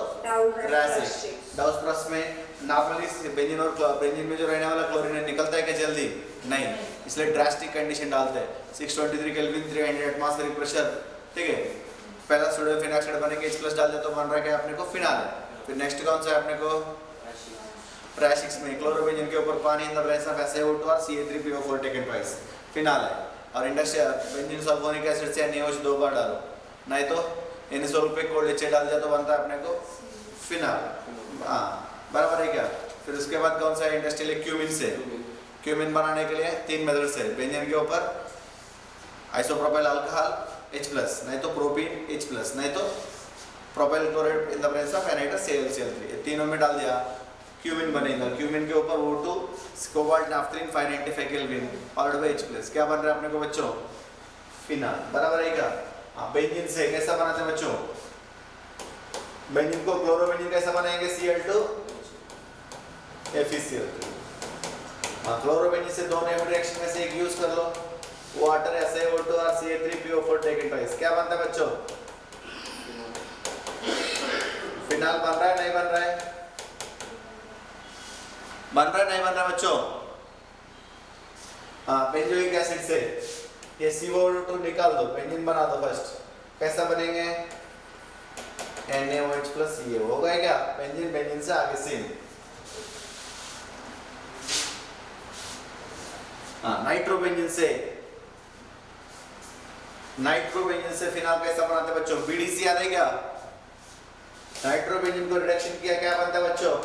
रासिक। डाउस प्लस में नापलिस बेंजीन और बेंजीन में जो रहने वाला क्लोरीन है निकलता है क्या जल्दी? नहीं, इसलिए ड्रास्टिक कंडीशन डालते हैं। 623 केल्विन 300 एटमॉस्फेरिक प्रेशर, ठीक है। पहला सोडियम फिनाक्साइड बनेगा, H+ डाल दे तो बन रहा है क्या अपने को? फिनाल है। फिर नेक्स्ट कौन सा है अपने को? प्राशिक्स में क्लोरोबेंजीन के ऊपर पानी इन द प्रेजेंस ऑफ SaO2 और Ca3PO4 टेकन ट्वाइस, फिनाल है। और इंडस्ट्रियल बेंजीन सल्फोनिक एसिड से NaOH 2 बार डालो, नहीं तो N-सॉल्व पे कोल्ड एच डाल दिया तो बनता है अपने को फिनाल। हाँ, बराबर है क्या? फिर उसके बाद कौन सा है इंडस्ट्रियल? क्यूमिन से। क्यूमिन बनाने के लिए 3 मेथड्स है। बेंजीन के ऊपर आइसोप्रोपाइल अल्कोहल H+, नहीं तो प्रोपीन H+, नहीं तो propyl chloride in the presence of NaCl3। ये तीनों में डाल दिया, क्यूमिन बनेगा। क्यूमिन के ऊपर O2 cobalt naphthalene 595 kelvin followed by H+, क्या बन रहा है अपने को बच्चों? फिनाल, बराबर है क्या? बेंजीन से कैसा बनाते हैं बच्चों? बेंजीन को क्लोरोबेंजीन कैसा बनाएंगे? Cl2 FeCl3। क्लोरोबेंजीन से दो नेम रिएक्शन में से एक यूज कर लो, वाटर SaO2 और Ca3PO4 टेकन ट्वाइस, क्या बनता है बच्चों? फिनाल बन रहा है नहीं बन रहा है? बन रहा है नहीं बन रहा बच्चों? बेंजोइक एसिड से ये CO2 निकाल दो, बेंजीन बना दो फर्स्ट, कैसा बनेंगे? NaOH plus CaO हो गया क्या? बेंजीन से आगे सेम। नाइट्रोबेंजीन से फिनाल कैसा बनाते हैं बच्चों? BDC याद है क्या? नाइट्रोबेंजीन को रिडक्शन किया, क्या बनता है बच्चों?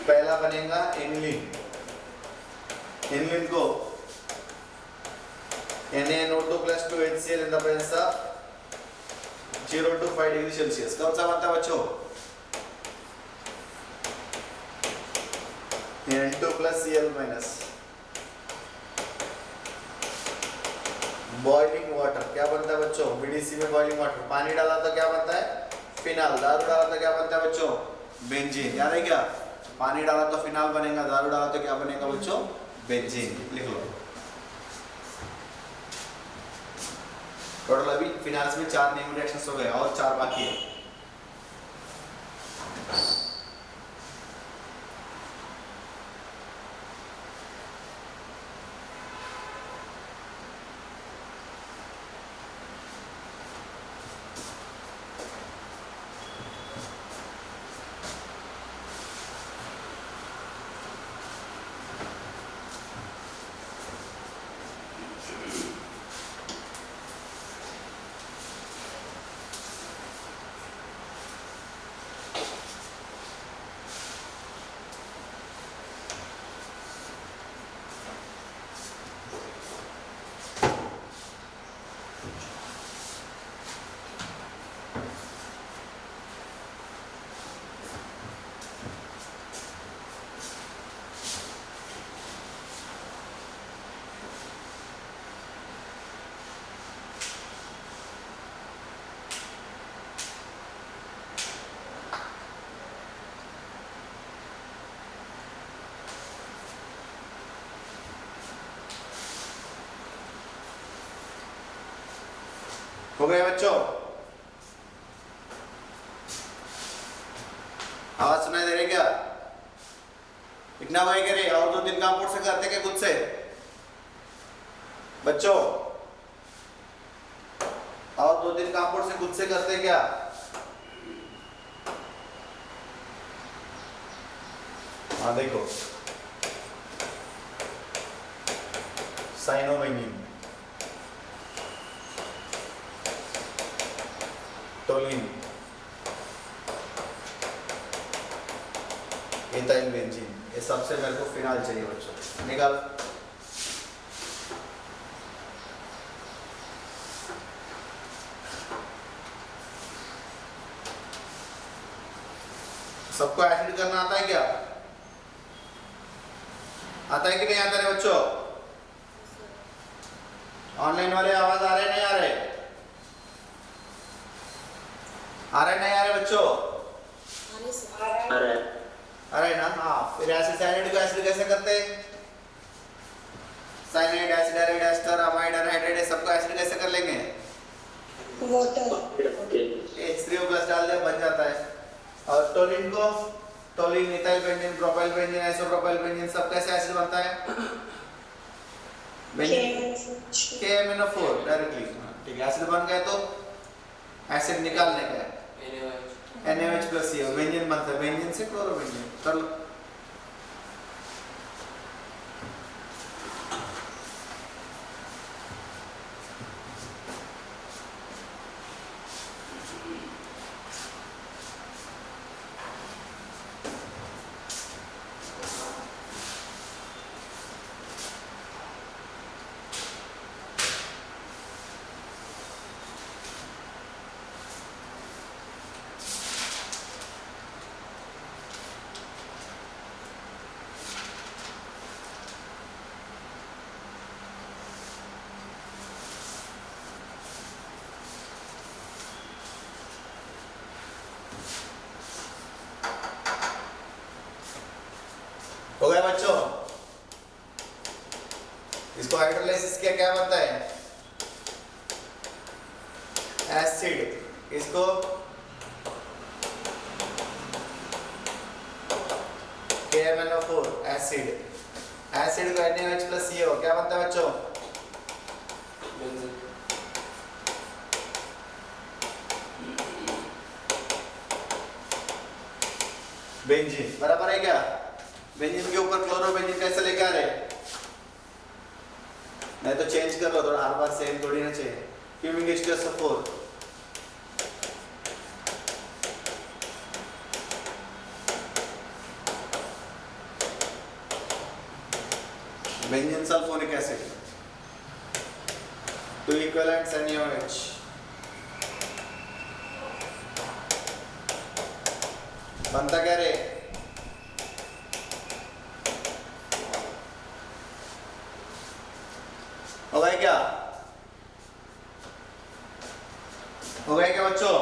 पहला बनेगा एनिलीन। एनिलीन को NaNO2 plus 2HCl in the presence of 0 to 5 degree Celsius, कौन सा बनता है बच्चों? N2 plus Cl minus। Boiling water क्या बनता है बच्चों? BDC में बॉइलिंग वाटर, पानी डाला तो क्या बनता है? फिनाल। दारू डाला तो क्या बनता है बच्चों? बेंजीन, याद है क्या? पानी डाला तो फिनाल बनेगा, दारू डाला तो क्या बनेगा बच्चों? बेंजीन, लिख लो। टोटल अभी फिनाल्स में 4 नेम रिएक्शंस हो गए और 4 बाकी है। हो गए बच्चों? आवाज सुनाई दे रही क्या? इतना भाई कह रहे और 2-3 काम पूछ सकते से बच्चों, और 2-3 कंपाउंड से खुद से करते क्या? हाँ देखो, साइनोबेंजीन, टोलिन, एथाइल बेंजीन, ये सबसे मेरे को फिनाल चाहिए बच्चों। निकाल। सबको एसिड करना आता है क्या? आता है कि नहीं आता है बच्चों? ऑनलाइन वाले आवाज आ रहे नहीं आ रहे? आ रहे नहीं आ रहे बच्चों? अरे ना, हाँ। फिर एसिड साइनाइड को एसिड कैसे करते हैं? Cyanide, acid, ester, amide, anhydride, सबको एसिड कैसे कर लेंगे? वाटर। H3O+ डाल दिया, बन जाता है। और टोलिन को, toluene, ethyl benzene, propyl benzene, isopropyl benzene, सब कैसे एसिड बनता है? Benzene KMnO4 directly. ठीक है, एसिड बन गए तो एसिड निकालने का है, NaOH+CO, बेंजीन बनता है, बेंजीन से क्लोरोबेंजीन। कर लो। हो गया बच्चों? इसको हाइड्रोलाइसिस किया क्या बनता है? एसिड। इसको KMnO4 एसिड। एसिड को NaOH+CO क्या बनता है बच्चों? बेंजीन। बराबर है क्या? बेंजीन के ऊपर क्लोरोबेंजीन कैसे लेके आ रहे? नहीं तो चेंज कर लो थोड़ा, हर बार सेम थोड़ी ना चाहिए। Fuming H2SO4, benzene sulphonic acid, 2 equivalents NaOH, बनता क्या रे? हो गया क्या? हो गया क्या बच्चों?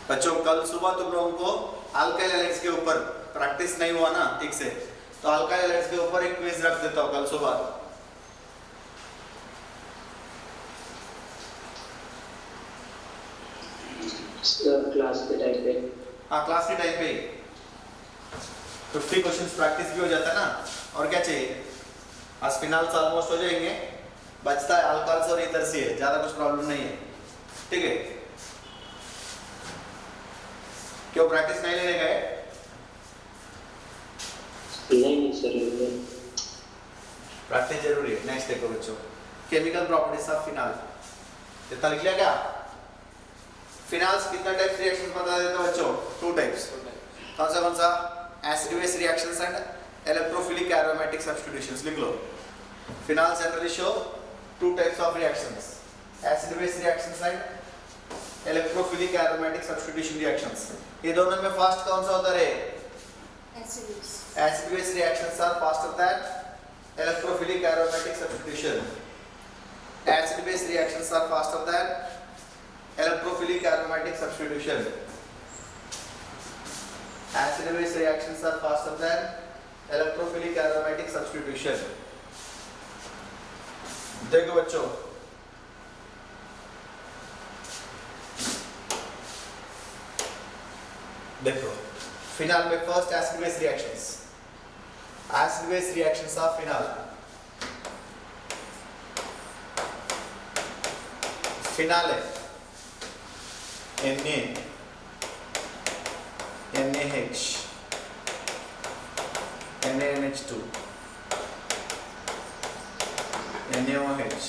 बच्चों कल सुबह तुम लोगों को अल्काइल हैलाइड्स के ऊपर प्रैक्टिस नहीं हुआ ना ठीक से, तो अल्काइल हैलाइड्स के ऊपर एक क्विज रख देता हूँ कल सुबह। क्लास के टाइम पे। हाँ, क्लास के टाइम पे 50 क्वेश्चंस प्रैक्टिस भी हो जाता है ना। और क्या चाहिए? आज फिनाल्स ऑलमोस्ट हो जाएंगे, बचता है अल्कोहल्स और ईथर से, ज्यादा कुछ प्रॉब्लम नहीं है। ठीक है, क्यों प्रैक्टिस नहीं लेने गए? नहीं सर, प्रैक्टिस जरूरी है। नेक्स्ट देखो बच्चों, केमिकल प्रॉपर्टीज ऑफ फिनाल। इतना लिख लिया क्या? फिनाल्स कितना टाइप्स रिएक्शंस बता देते हो बच्चों? 2 टाइप्स। कौन सा? Acid base reactions and electrophilic aromatic substitutions. लिख लो। Phenols generally show 2 types of reactions, acid base reactions and electrophilic aromatic substitution reactions. ये दोनों में फास्ट कौन सा होता है? Acid base reactions are faster than electrophilic aromatic substitution. Acid base reactions are faster than electrophilic aromatic substitution. Acid base reactions are faster than electrophilic aromatic substitution. देखो बच्चों, देखो फिनाल में first acid base reactions, acid base reactions of phenol. Phenol Na, NaH, NaNH2, NaOH,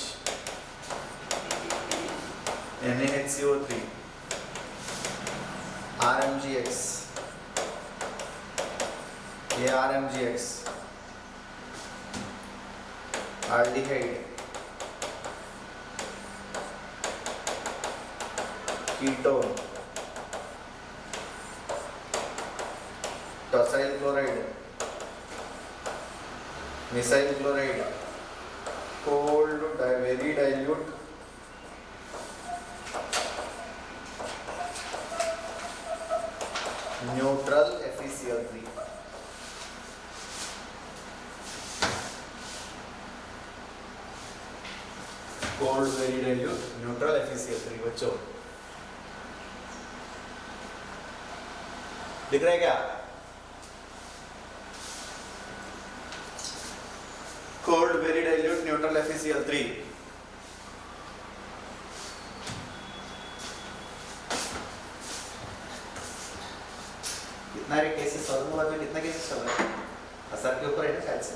NaHCO3, RMGX, ARMGX, aldehyde, ketone, tosyl chloride, methyl chloride, cold very dilute neutral FeCl3। cold very dilute neutral FeCl3। बच्चों दिख रहा है क्या? cold very dilute neutral FeCl3। कितना रे cases solve हुआ? तो कितना केसेस चल रहा है? असर के ऊपर है ना शायद से।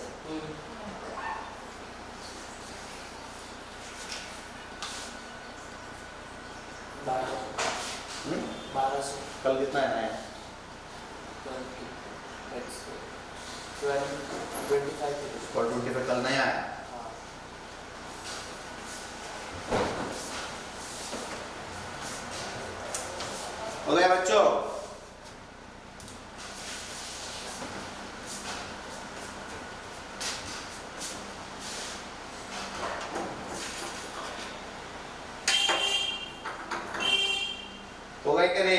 बारह सौ। कल कितना है नया? 25 और 25 कल नया आया। हो गया बच्चों? हो गए क्या रे?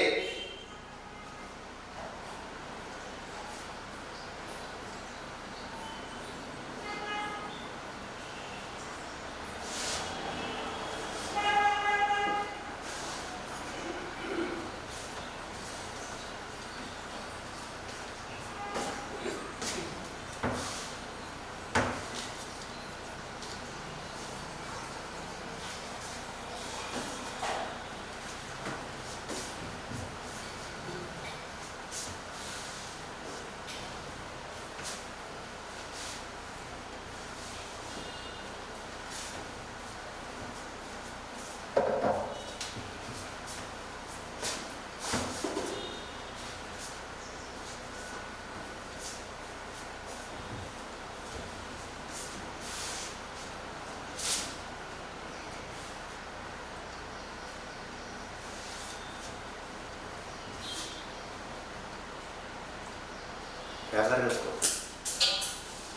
क्या कर रहे हो उसको?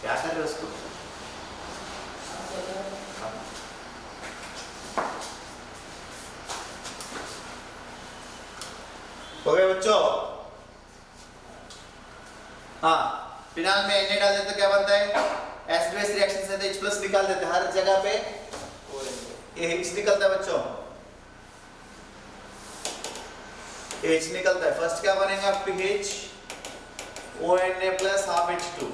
क्या कर रहे हो उसको? हो गए बच्चों? हाँ, फिनाल में Na डाल देते तो क्या बनता है? एसिड बेस रिएक्शन से तो H+ निकाल देते हैं, हर जगह पे H निकलता है बच्चों। H निकलता है। फर्स्ट क्या बनेगा? PH ONA plus half H2,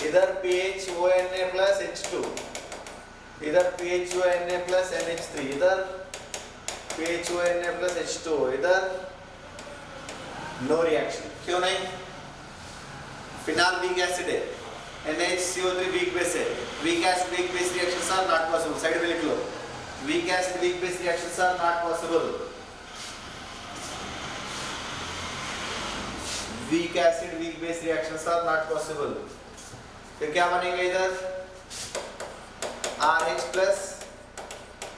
इधर PH ONA plus H2, इधर PH ONA plus NH3, इधर PH ONA plus H2, इधर नो रिएक्शन। क्यों नहीं? फिनाल वीक एसिड है, NaCO3 वीक बेस है। Weak acid weak base reactions are not possible. Side में लिख लो, weak acid weak base reactions are not possible. weak acid weak base reactions are not possible। फिर क्या बनेगा? इधर RH plus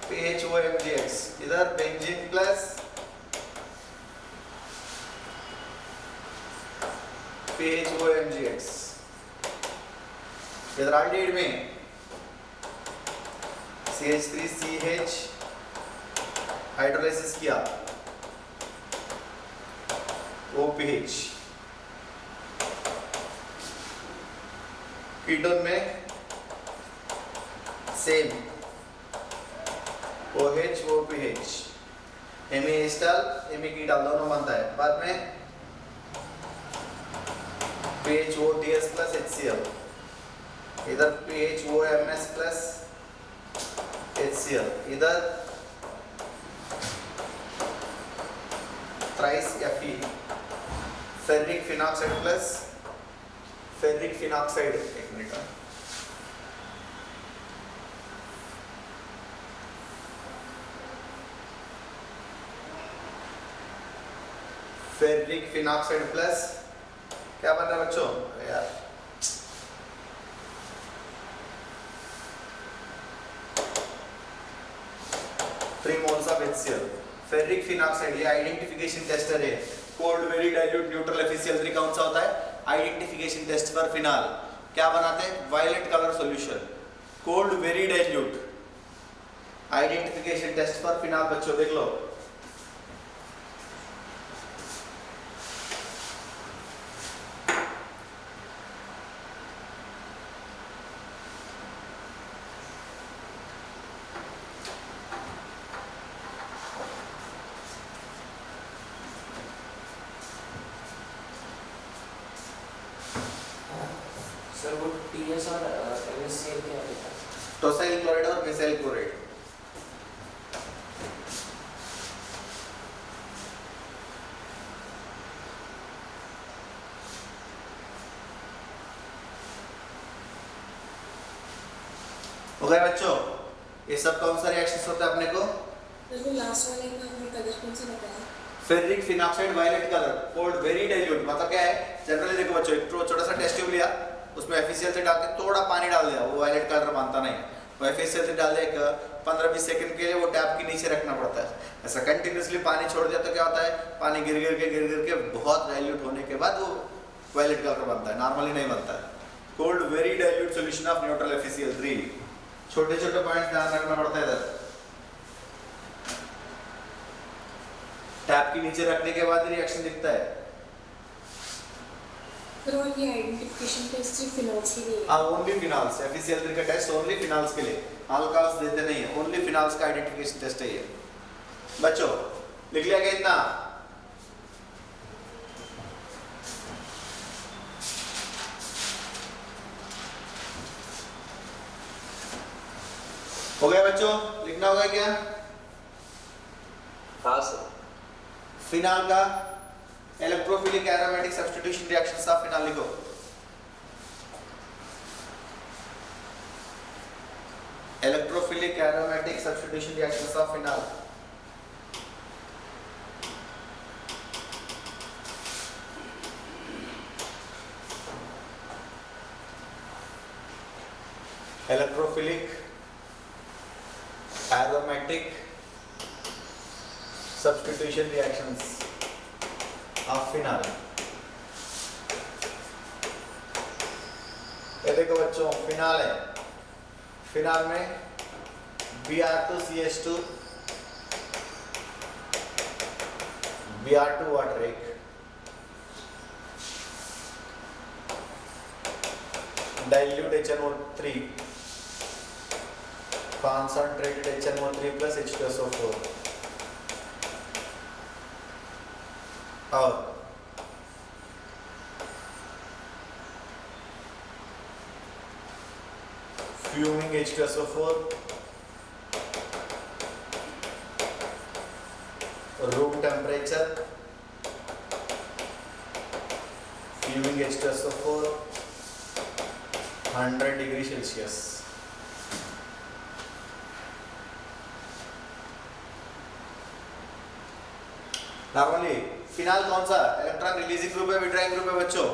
PHOMGX, इधर benzene plus PHOMGX, इधर aldehyde में CH3CH हाइड्रोलाइसिस किया OPH, कीटोन में सेम OH OPH हेमीस्टल हेमिकीटल दोनों बनता है। बाद में PHOTS प्लस HCl, इधर PHOMS प्लस HCl, इधर thrice Fe, ferric phenoxide plus ferric phenoxide. एक मिनट, फेरिक फिनॉक्साइड प्लस क्या बन रहा है बच्चों? अरे यार, three moles of HCl। Ferric phenoxide ये आइडेंटिफिकेशन टेस्टर है। Cold very dilute neutral FeCl3 कौन सा होता है? Identification test for phenol. क्या बनाते हैं? Violet colour solution. Cold very dilute identification test for phenol. बच्चों देख लो, सर वो TS और MSCl क्या होता है? टोसाइल क्लोराइड और मिसाइल क्लोराइड। हो गया बच्चों? ये सब कौन सा रिएक्शंस होता है अपने को? बिल्कुल लास्ट वाले में आपने कलर कौन सा बताया? Ferric phenoxide violet colour, cold very dilute. मतलब क्या है? जनरली देखो बच्चों, एक छोटा सा टेस्ट ट्यूब लिया, उसमें FeCl3 डाल के थोड़ा पानी डाल दिया, वो वायलेट कलर मानता नहीं है। वो FeCl3 डाल दिया, एक 15-20 सेकंड के लिए वो टैप के नीचे रखना पड़ता है। ऐसा कंटिन्यूसली पानी छोड़ दिया तो क्या होता है? पानी गिर गिर के बहुत डाइल्यूट होने के बाद वो वायलेट कलर बनता है, नॉर्मली नहीं बनता है। Cold very dilute solution of neutral FeCl3। छोटे छोटे पॉइंट्स ध्यान रखना पड़ता है इधर। टैप के नीचे रखने के बाद रिएक्शन दिखता है। फिर और ये आइडेंटिफिकेशन टेस्ट सिर्फ फिनॉल्स के लिए है? हाँ, ओनली फिनॉल्स। FeCl3 का टेस्ट ओनली फिनॉल्स के लिए, अल्कोहल्स देते नहीं है। ओनली फिनॉल्स का आइडेंटिफिकेशन टेस्ट है ये। बच्चों लिख लिया गया इतना? हो गया बच्चों? लिखना होगा क्या? हाँ सर। फिनाल का electrophilic aromatic substitution reactions of phenol लिखो। Electrophilic aromatic substitution reactions of phenol. Electrophilic aromatic substitution reactions of phenol। ये देखो बच्चों, फिनाल है। फिनाल में Br2CH2 Br2 वाटर एक, dilute HNO3, concentrated HNO3 plus H2SO4 और fuming H2SO4, room temperature, fuming H2SO4 100 degree Celsius. Normally phenol कौन सा? Electron releasing group है, विड्राइंग ग्रुप है बच्चों?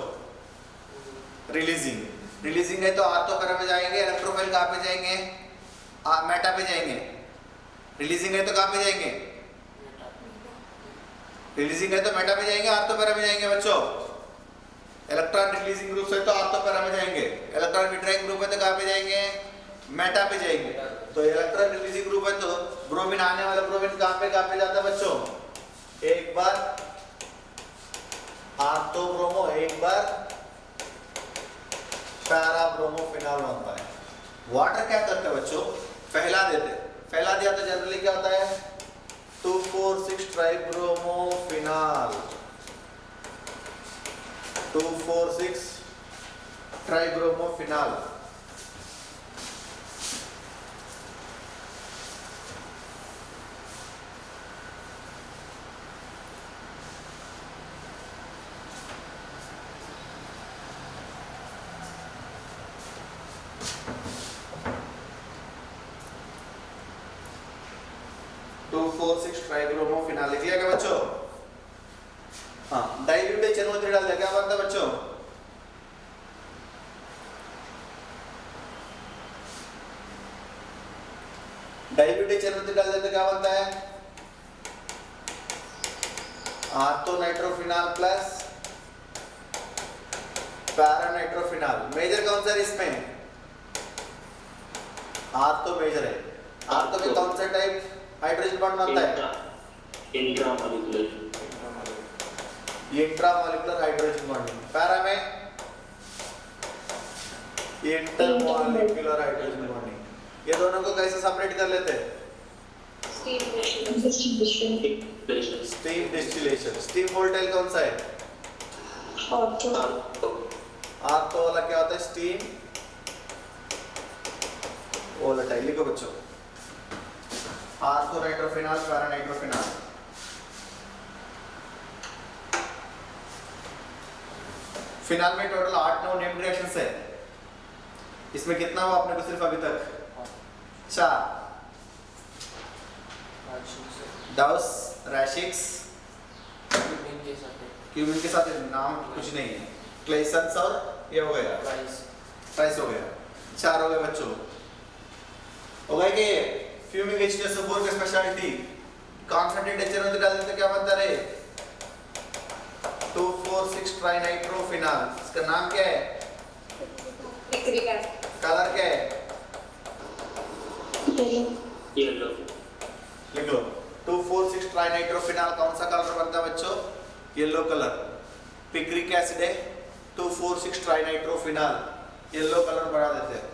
रिलीजिंग है तो आर्थो पैरा में जाएंगे। इलेक्ट्रोफाइल कहाँ पे जाएंगे? मेटा पे जाएंगे। रिलीजिंग है तो कहाँ पे जाएंगे? रिलीजिंग है तो मेटा पे जाएंगे, आर्थो पैरा में जाएंगे बच्चों। इलेक्ट्रॉन रिलीजिंग ग्रुप है तो आर्थो पैरा में जाएंगे। इलेक्ट्रॉन विड्राइंग ग्रुप है तो कहाँ पे जाएंगे? मेटा पे जाएंगे। तो इलेक्ट्रॉन रिलीजिंग ग्रुप है तो ब्रोमीन आने वाला ब्रोमीन कहाँ पे जाता है बच्चों? एक बार आर्थो ब्रोमो, एक बार पैरा ब्रोमो फिनाल बनता है। वाटर क्या करते हैं बच्चों, फैला देते हैं। फैला दिया तो जनरली क्या होता है, 2,4,6 ट्राइब्रोमोफिनॉल, 2,4,6 ट्राइब्रोमोफिनॉल। ट्राइब्रोमोफिनॉल लिख लिया क्या बच्चों? हाँ, डाइल्यूटेड चयनोत्री डाल दिया, क्या बनता है बच्चों? डाइल्यूटेड चयनोत्री डाल दिया तो क्या बनता है? आर्थोनाइट्रोफिनॉल प्लस पैरानाइट्रोफिनॉल। मेजर कौन सा है इसमें? आर्थो मेजर है। आर्थो में कौन सा टाइप हाइड्रोजन बॉन्ड बनता है? Intramolecular. Intramolecular hydrogen bonding. Para में इंटरमॉलिक्यूलर हाइड्रोजन बॉन्डिंग। ये दोनों को कैसे सेपरेट कर लेते हैं? Steam distillation. स्टीम वोल्टाइल कौन सा है? आर्थो वाला क्या होता है? Steam volatile. लिखो बच्चों, आर्थोनाइट्रोफिनॉल, पैरानाइट्रोफिनॉल। फिनाल में टोटल 8-9 नेम्ड रिएक्शंस है। इसमें कितना हुआ आपने को सिर्फ अभी तक? 4। डाउस, रैशिक्स, क्यूमिन के साथ नाम कुछ नहीं है, क्लेसन्स और ये हो गया ट्राइस हो गया। 4 हो गए बच्चों। हो गए कि फ्यूमिंग H2SO4 की स्पेशलिटी कॉन्सेंट्रेटेड HNO3 डाल देते क्या बनता है? 2,4,6 ट्राइनाइट्रोफिनॉल। इसका नाम क्या है? कलर क्या है? येलो। लिख लो, 2,4,6 ट्राइनाइट्रोफिनॉल कौन सा कलर बनता है बच्चों? Yellow colour. पिक्रिक एसिड है, 2,4,6 ट्राइनाइट्रोफिनॉल, येलो कलर बढ़ा देते हैं।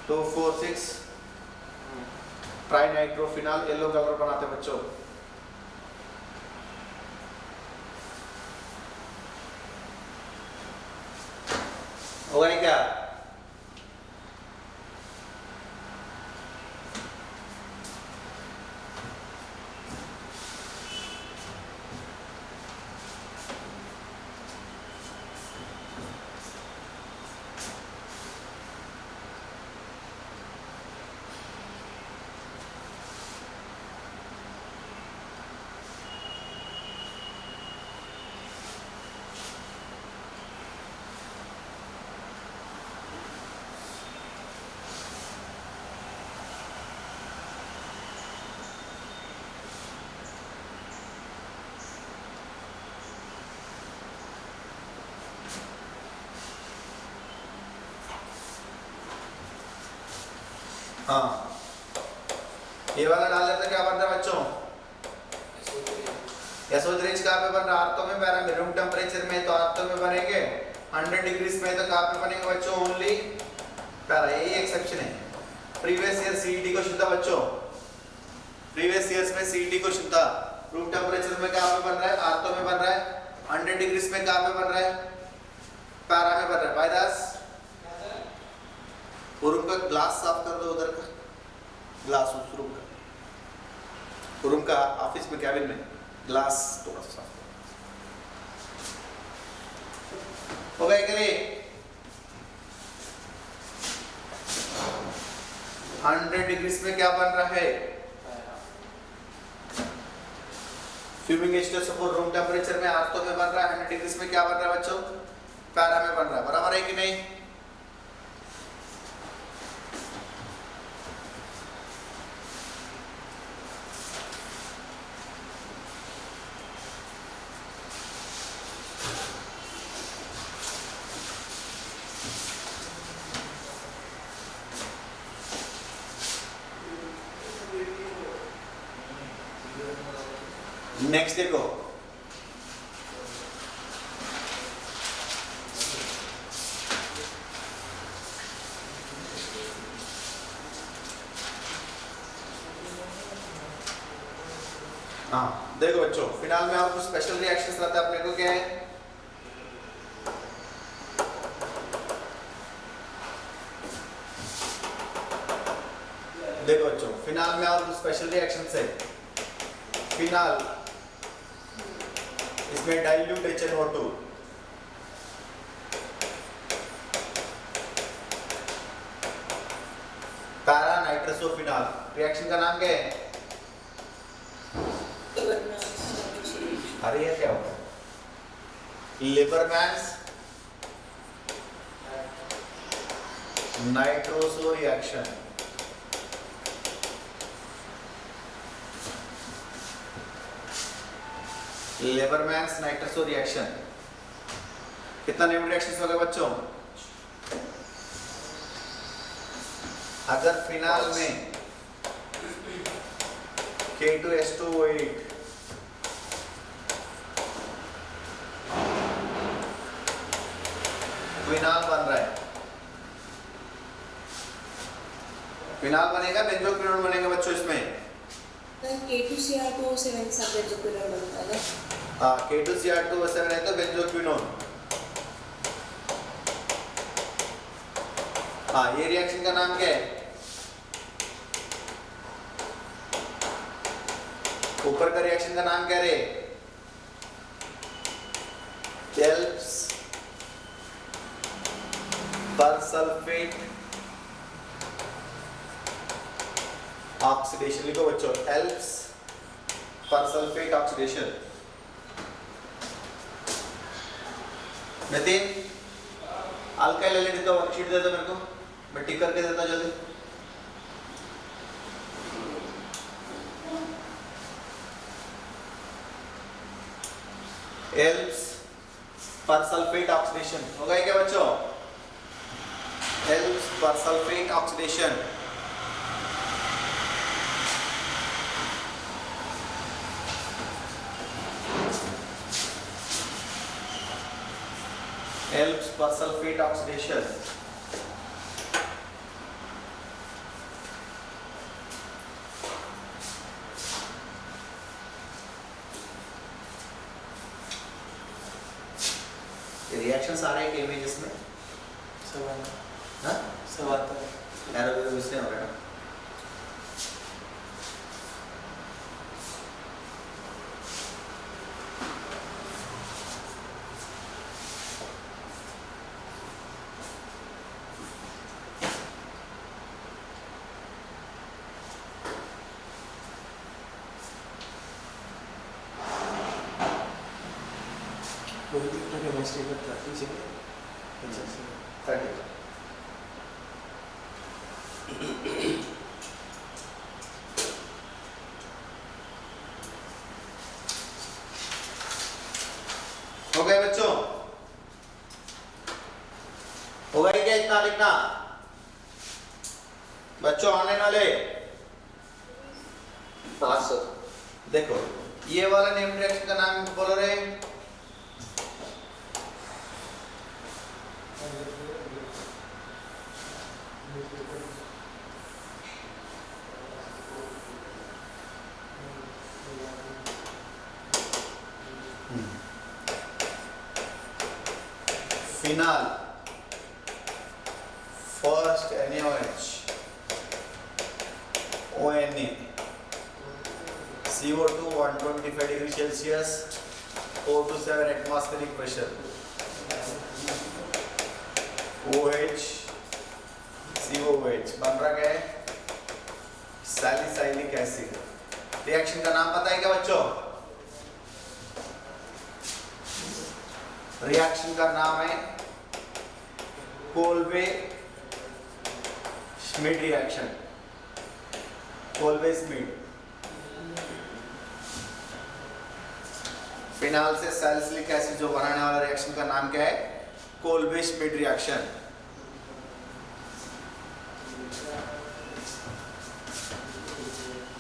2,4,6 ट्राइनाइट्रोफिनॉल येलो कलर बनाते हैं बच्चों। हो गया क्या? हाँ, ये वाला डाल देते क्या बन रहा है बच्चों? SO3 कहाँ पे बन रहा है? आर्थो में, पैरा में। रूम टेम्परेचर में तो आर्थो में बनेंगे, 100 डिग्रीज में तो कहाँ पे बनेंगे बच्चों? Only para. यही एक्सेप्शन है। प्रीवियस ईयर CET क्वेश्चन था बच्चों, प्रीवियस ईयर्स में CET क्वेश्चन था। रूम टेम्परेचर में कहाँ पे बन रहा है? आर्थो में बन रहा है। 100 डिग्रीज में कहाँ पे बन रहा है? पैरा में बन रहा है। बायदास रूम का ग्लास साफ कर दो, उधर का ग्लास, उस रूम का, रूम का ऑफिस में, कैबिन में ग्लास थोड़ा सा साफ हो गया करे। 100 डिग्रीज में क्या बन रहा है? फ्यूमिंग H2SO4 रूम टेम्परेचर में आर्थो में बन रहा है। 100 डिग्रीज में क्या बन रहा है बच्चों? पैरा में बन रहा है। बराबर है कि नहीं? नेक्स्ट देखो, हाँ देखो बच्चों, फिनाल में और कुछ स्पेशल रिएक्शंस रहते हैं अपने को, क्या है? देखो बच्चों, फिनाल में और कुछ स्पेशल रिएक्शंस है। फिनाल इसमें dilute HNO2, para nitrosophenol, reaction का नाम क्या है? अरे ये क्या होगा? Liebermann's nitroso reaction. Liebermann's nitroso reaction. कितना नेम्ड रिएक्शंस हो गए बच्चों? अगर फिनाल में K2H2O8 फिनाल बन रहा है, फिनाल बनेगा, बेंजोक्विनोन बनेगा बच्चों इसमें। K2Cr2O7 सब बेंजोक्विनोन बनता है ना? हाँ, K2Cr2O7 है तो बेंजोक्विनोन। हाँ, ये रिएक्शन का नाम क्या है? ऊपर का रिएक्शन का नाम क्या रे? Elbs persulfate oxidation. लिखो बच्चों, Elbs persulfate oxidation. Nitin, alkyl halide का वर्कशीट दे दो मेरे को, मैं टिक करके देता जल्दी। एल्प्स परसल्फेट ऑक्सीडेशन हो गया क्या बच्चों? Elbs persulfate oxidation. Elbs persulfate oxidation. Reaction आ रहे हैं इमेजेस में सब है ना? हाँ सब आता है। एरो इसलिए हो रहा है ना। कोई भी अपना केमिस्ट्री करता है इसीलिए अच्छा से। हो गए बच्चों? हो गया क्या इतना लिखना? बच्चों ऑनलाइन वाले हाँ सर। देखो, ये वाला नेम रिएक्शन का नाम बोलो रे। Phenol first NaOH ONA CO2 125 degree Celsius O2 7 atmospheric pressure OH COOH बन रहा है सैलिसाइलिक एसिड। रिएक्शन का नाम पता है क्या बच्चों? रिएक्शन का नाम है कोल्बे श्मिड रिएक्शन। कोल्बे श्मिड। फिनाल से सैलिसिलिक एसिड जो बनाने वाला रिएक्शन का नाम क्या है? Kolbe श्मिड reaction.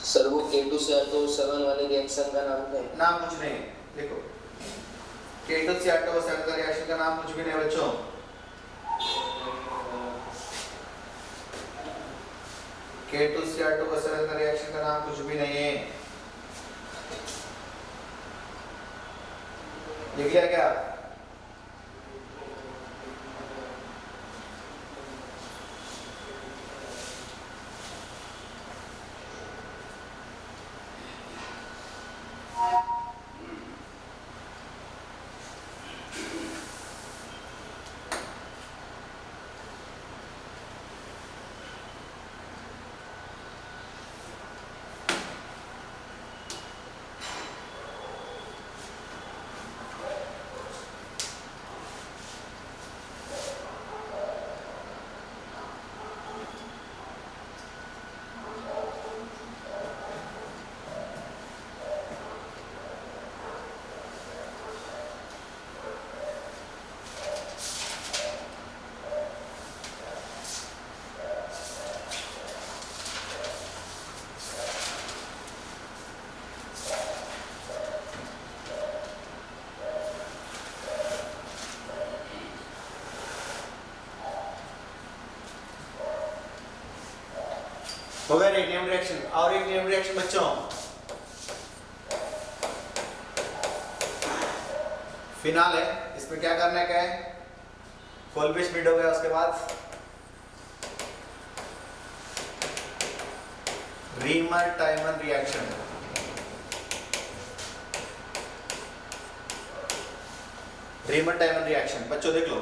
सर वो K2Cr2O7 वाले रिएक्शन का नाम क्या है? नाम कुछ नहीं, देखो K2Cr2O7 का रिएक्शन का नाम कुछ भी नहीं बच्चों। K2Cr2O7 का रिएक्शन का नाम कुछ भी नहीं है। लिख लिया क्या? हो गया एक नेम रिएक्शन और एक नेम रिएक्शन बच्चों, फिनाल है। इसमें क्या करना है, क्या है, कोल्बे स्पीड हो गया, उसके बाद रीमर टाइमन रिएक्शन। रीमर टाइमन रिएक्शन बच्चों देख लो।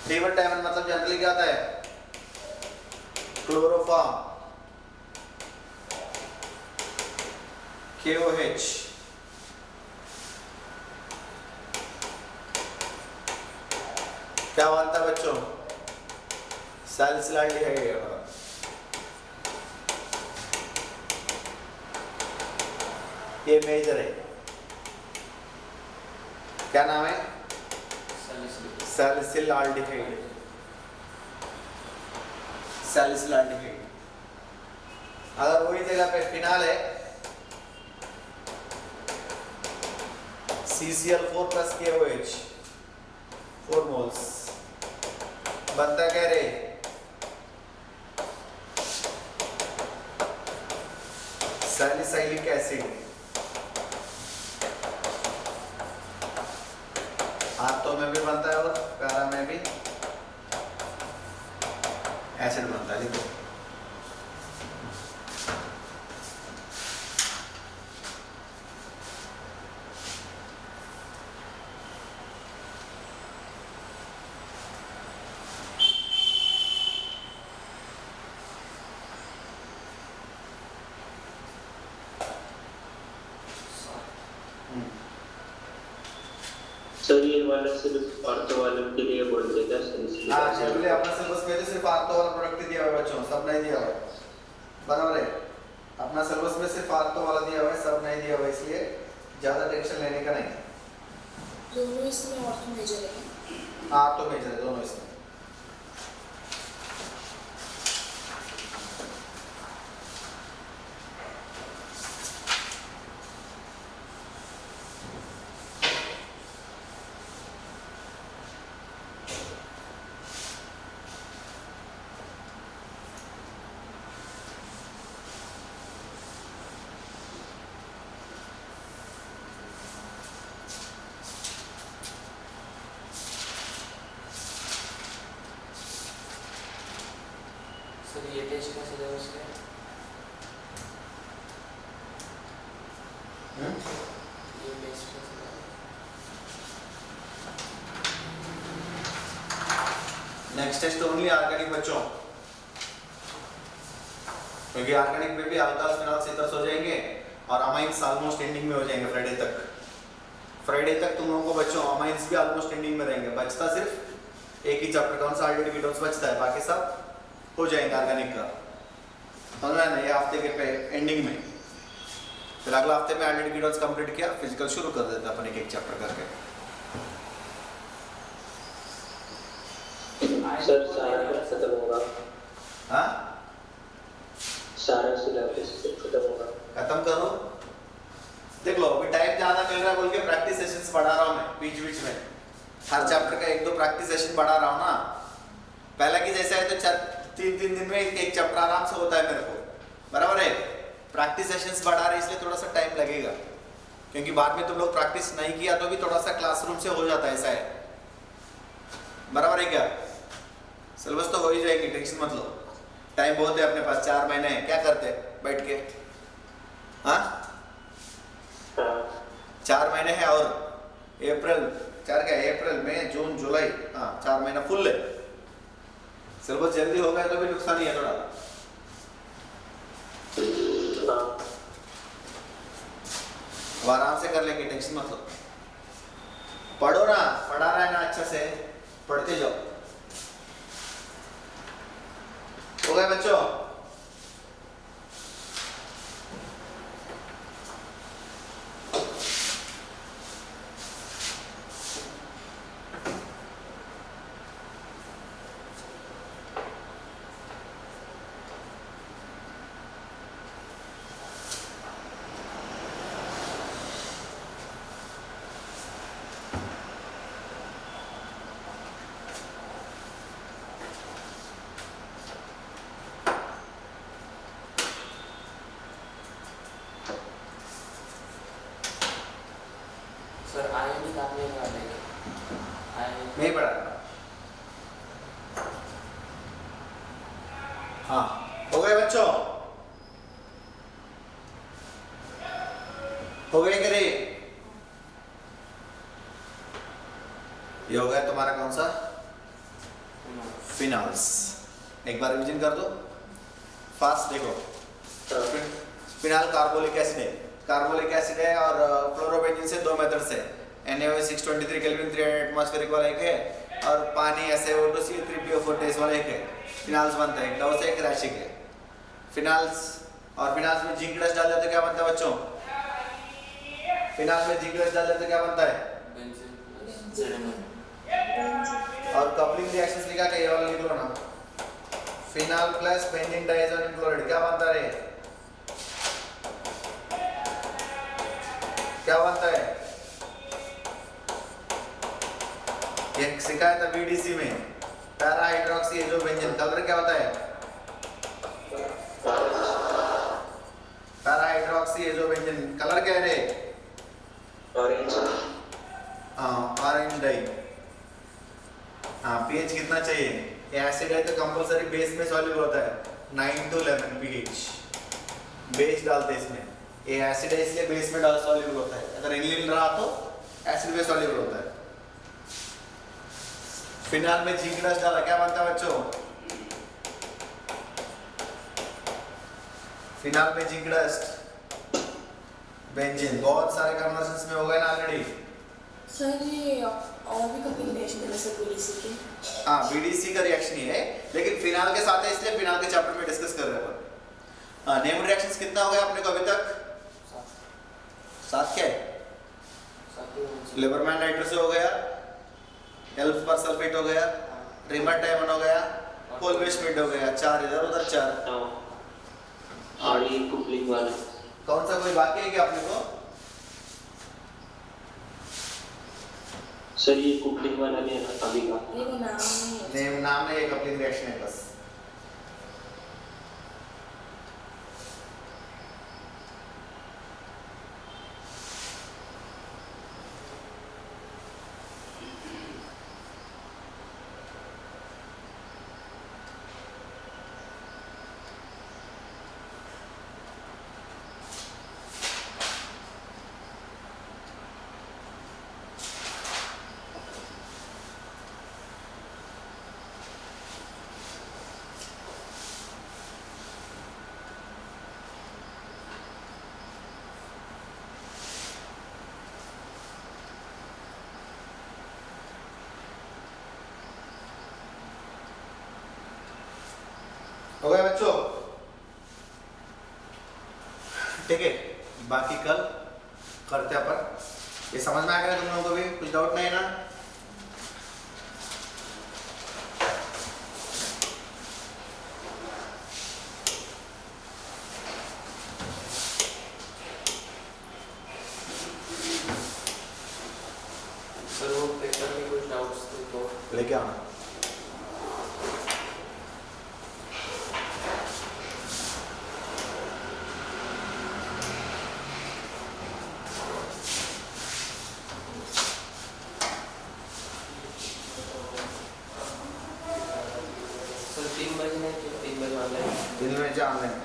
रीमर टाइमन मतलब जनरली क्या होता है, क्लोरोफॉर्म KOH क्या बनता है बच्चों, सैलिसिलाल्डिहाइड। ये मेजर है, क्या नाम है, सैलिसिलाल्डिहाइड। सैलिसिलाल्डिहाइड। अगर वही जगह पे फिनाल है CCl4 plus KOH 4 मोल्स, बनता क्या रे, सैलिसाइलिक एसिड। आर्थो में भी बनता है और पैरा में भी एसिड बनता है। देखो सर ये वाला सिर्फ ऑर्थो वालों के लिए बोलते हैं क्या? हाँ चलिए, अपना सिलेबस में तो सिर्फ आर्थो वाला प्रोडक्ट ही दिया हुआ है बच्चों, सब नहीं दिया हुआ है, बराबर है। अपना सिलेबस में सिर्फ आर्थो वाला दिया हुआ है, सब नहीं दिया हुआ है, इसलिए ज़्यादा टेंशन लेने का नहीं। दोनों इसमें ऑर्थो मेजर है। आर्थो मेजर है दोनों इसमें। सर ये टेस्ट का सिलेबस क्या है? ये टेस्ट का syllabus next test only organic बच्चों, क्योंकि ऑर्गेनिक में भी अल्काल फिनाल सीथर्स हो जाएंगे और अमाइंस ऑलमोस्ट एंडिंग में हो जाएंगे फ्राइडे तक। फ्राइडे तक तुम लोगों को बच्चों अमाइंस भी ऑलमोस्ट एंडिंग में रहेंगे, बचता सिर्फ एक ही चैप्टर कौन सा, ऑलरेडी कीटोन्स बचता है, बाकी सब हो जाएंगे ऑर्गेनिक का। समझ में ये हफ्ते के पे एंडिंग में, फिर अगला हफ्ते में ऑलरेडी कीटोन्स कंप्लीट किया, फिजिकल शुरू कर देते अपन एक एक चैप्टर करके। सर सारा खत्म होगा? हाँ सारा सिलेबस खत्म होगा? खत्म करो। देख लो अभी टाइम ज़्यादा मिल रहा है बोल के प्रैक्टिस सेशंस बढ़ा रहा हूँ मैं बीच बीच में, हर चैप्टर का 1-2 प्रैक्टिस सेशन बढ़ा रहा हूँ ना। पहला की जैसे है तो 3 दिन में एक चैप्टर आराम से होता है मेरे को, बराबर है। प्रैक्टिस सेशंस बढ़ा रहे इसलिए थोड़ा सा टाइम लगेगा, क्योंकि बाद में तुम लोग प्रैक्टिस नहीं किया तो भी थोड़ा सा क्लासरूम से हो जाता है, ऐसा है। बराबर है क्या? सिलेबस तो हो ही जाएगी, टेंशन मत लो। टाइम बहुत है अपने पास, 4 महीने हैं। क्या करते बैठ के? हाँ, 4 महीने हैं और अप्रैल 4 क्या, अप्रैल मई जून जुलाई, हाँ 4 महीना फुल है। सिलेबस जल्दी हो गया तो भी नुकसान ही है थोड़ा। अब आराम से कर लेंगे, टेंशन मत लो। पढ़ो ना, पढ़ा रहा है ना अच्छा से, पढ़ते जाओ। हो गए बच्चों? सर आयनिक आपने क्या देखा? नहीं पढ़ा? हाँ, हो गए बच्चों? हो गए कि नहीं? ये हो गया तुम्हारा कौन सा? फिनॉल्स। एक बार रिवीजन कर दो फास्ट। देखो, फिनाल कार्बोलिक एसिड है, कार्बोलिक एसिड है, और फ्लोरोबेंजीन से 2 मेथड्स है। NaOH 623 केल्विन 300 एटमॉस्फेरिक वाला एक है, और पानी SaO2 टेस्ट वाला एक है। फिनाल्स बनता है, एक डव से एक रैशिक है फिनाल्स। और फिनाल्स में जिंक डस्ट डाल देते तो क्या बनता है बच्चों? फिनाल में जिंक डस्ट डाल देते तो क्या बनता है? और कपलिंग रिएक्शंस लिखा के ये वाला लिख लो ना। फिनाल प्लस बेंजीन डाइएथाइल क्लोराइड क्या बनता है? क्या बनता है? ये सिखाया था बीडीसी में, पैरा हाइड्रोक्सी एजोबेंजीन। कलर क्या होता है? पैरा हाइड्रोक्सी एजोबेंजीन कलर क्या है रे? ऑरेंज। हाँ, ऑरेंज डाई। हाँ, पीएच कितना चाहिए? ये एसिड है तो कंपलसरी बेस में सॉल्युबल होता है, 9 to 11 पीएच। बेस डालते हैं इसमें, ये एसिड है इसलिए बेस में डाल सॉल्युबल होता है। अगर एनिलीन रहा तो एसिड में सॉल्युबल होता है। फिनाल में जिंक डस्ट डाला, क्या बनता है बच्चों? फिनाल में जिंक डस्ट, बेंजीन। बहुत सारे कन्वर्जन्स में हो गए ना ऑलरेडी। सर ये और भी कभी रिएक्शन है सर बीडीसी के? हाँ, बीडीसी का रिएक्शन ही है, लेकिन फिनाल के साथ है इसलिए फिनाल के चैप्टर में डिस्कस कर रहे हैं। नेम रिएक्शंस कितना हो गया अपने को अभी तक? 7 क्या है? लिबरमैन नाइट्रस हो गया, एल्फ पर सल्फेट हो गया, रिमरटाइमन हो गया, कोलवेशमिड हो गया। 4 इधर उधर 4। और ये कुपलिंग वाला कौन सा कोई बाकी है क्या अपने को? सर ये कुपलिंग वाला नहीं है ना अभी का? ये वो नाम नहीं है। नेम नाम में एक कपलिंग रिएक्शन है बस। हो गया बच्चों? ठीक है, बाकी कल करते अपन। ये समझ में आ गया तुम लोगों को भी? कुछ डाउट नहीं है ना? सर वो पेपर में कुछ डाउट्स थे तो लेके आना। 3 बजे नहीं, 3 बजे ऑनलाइन। 3 बजे ऑनलाइन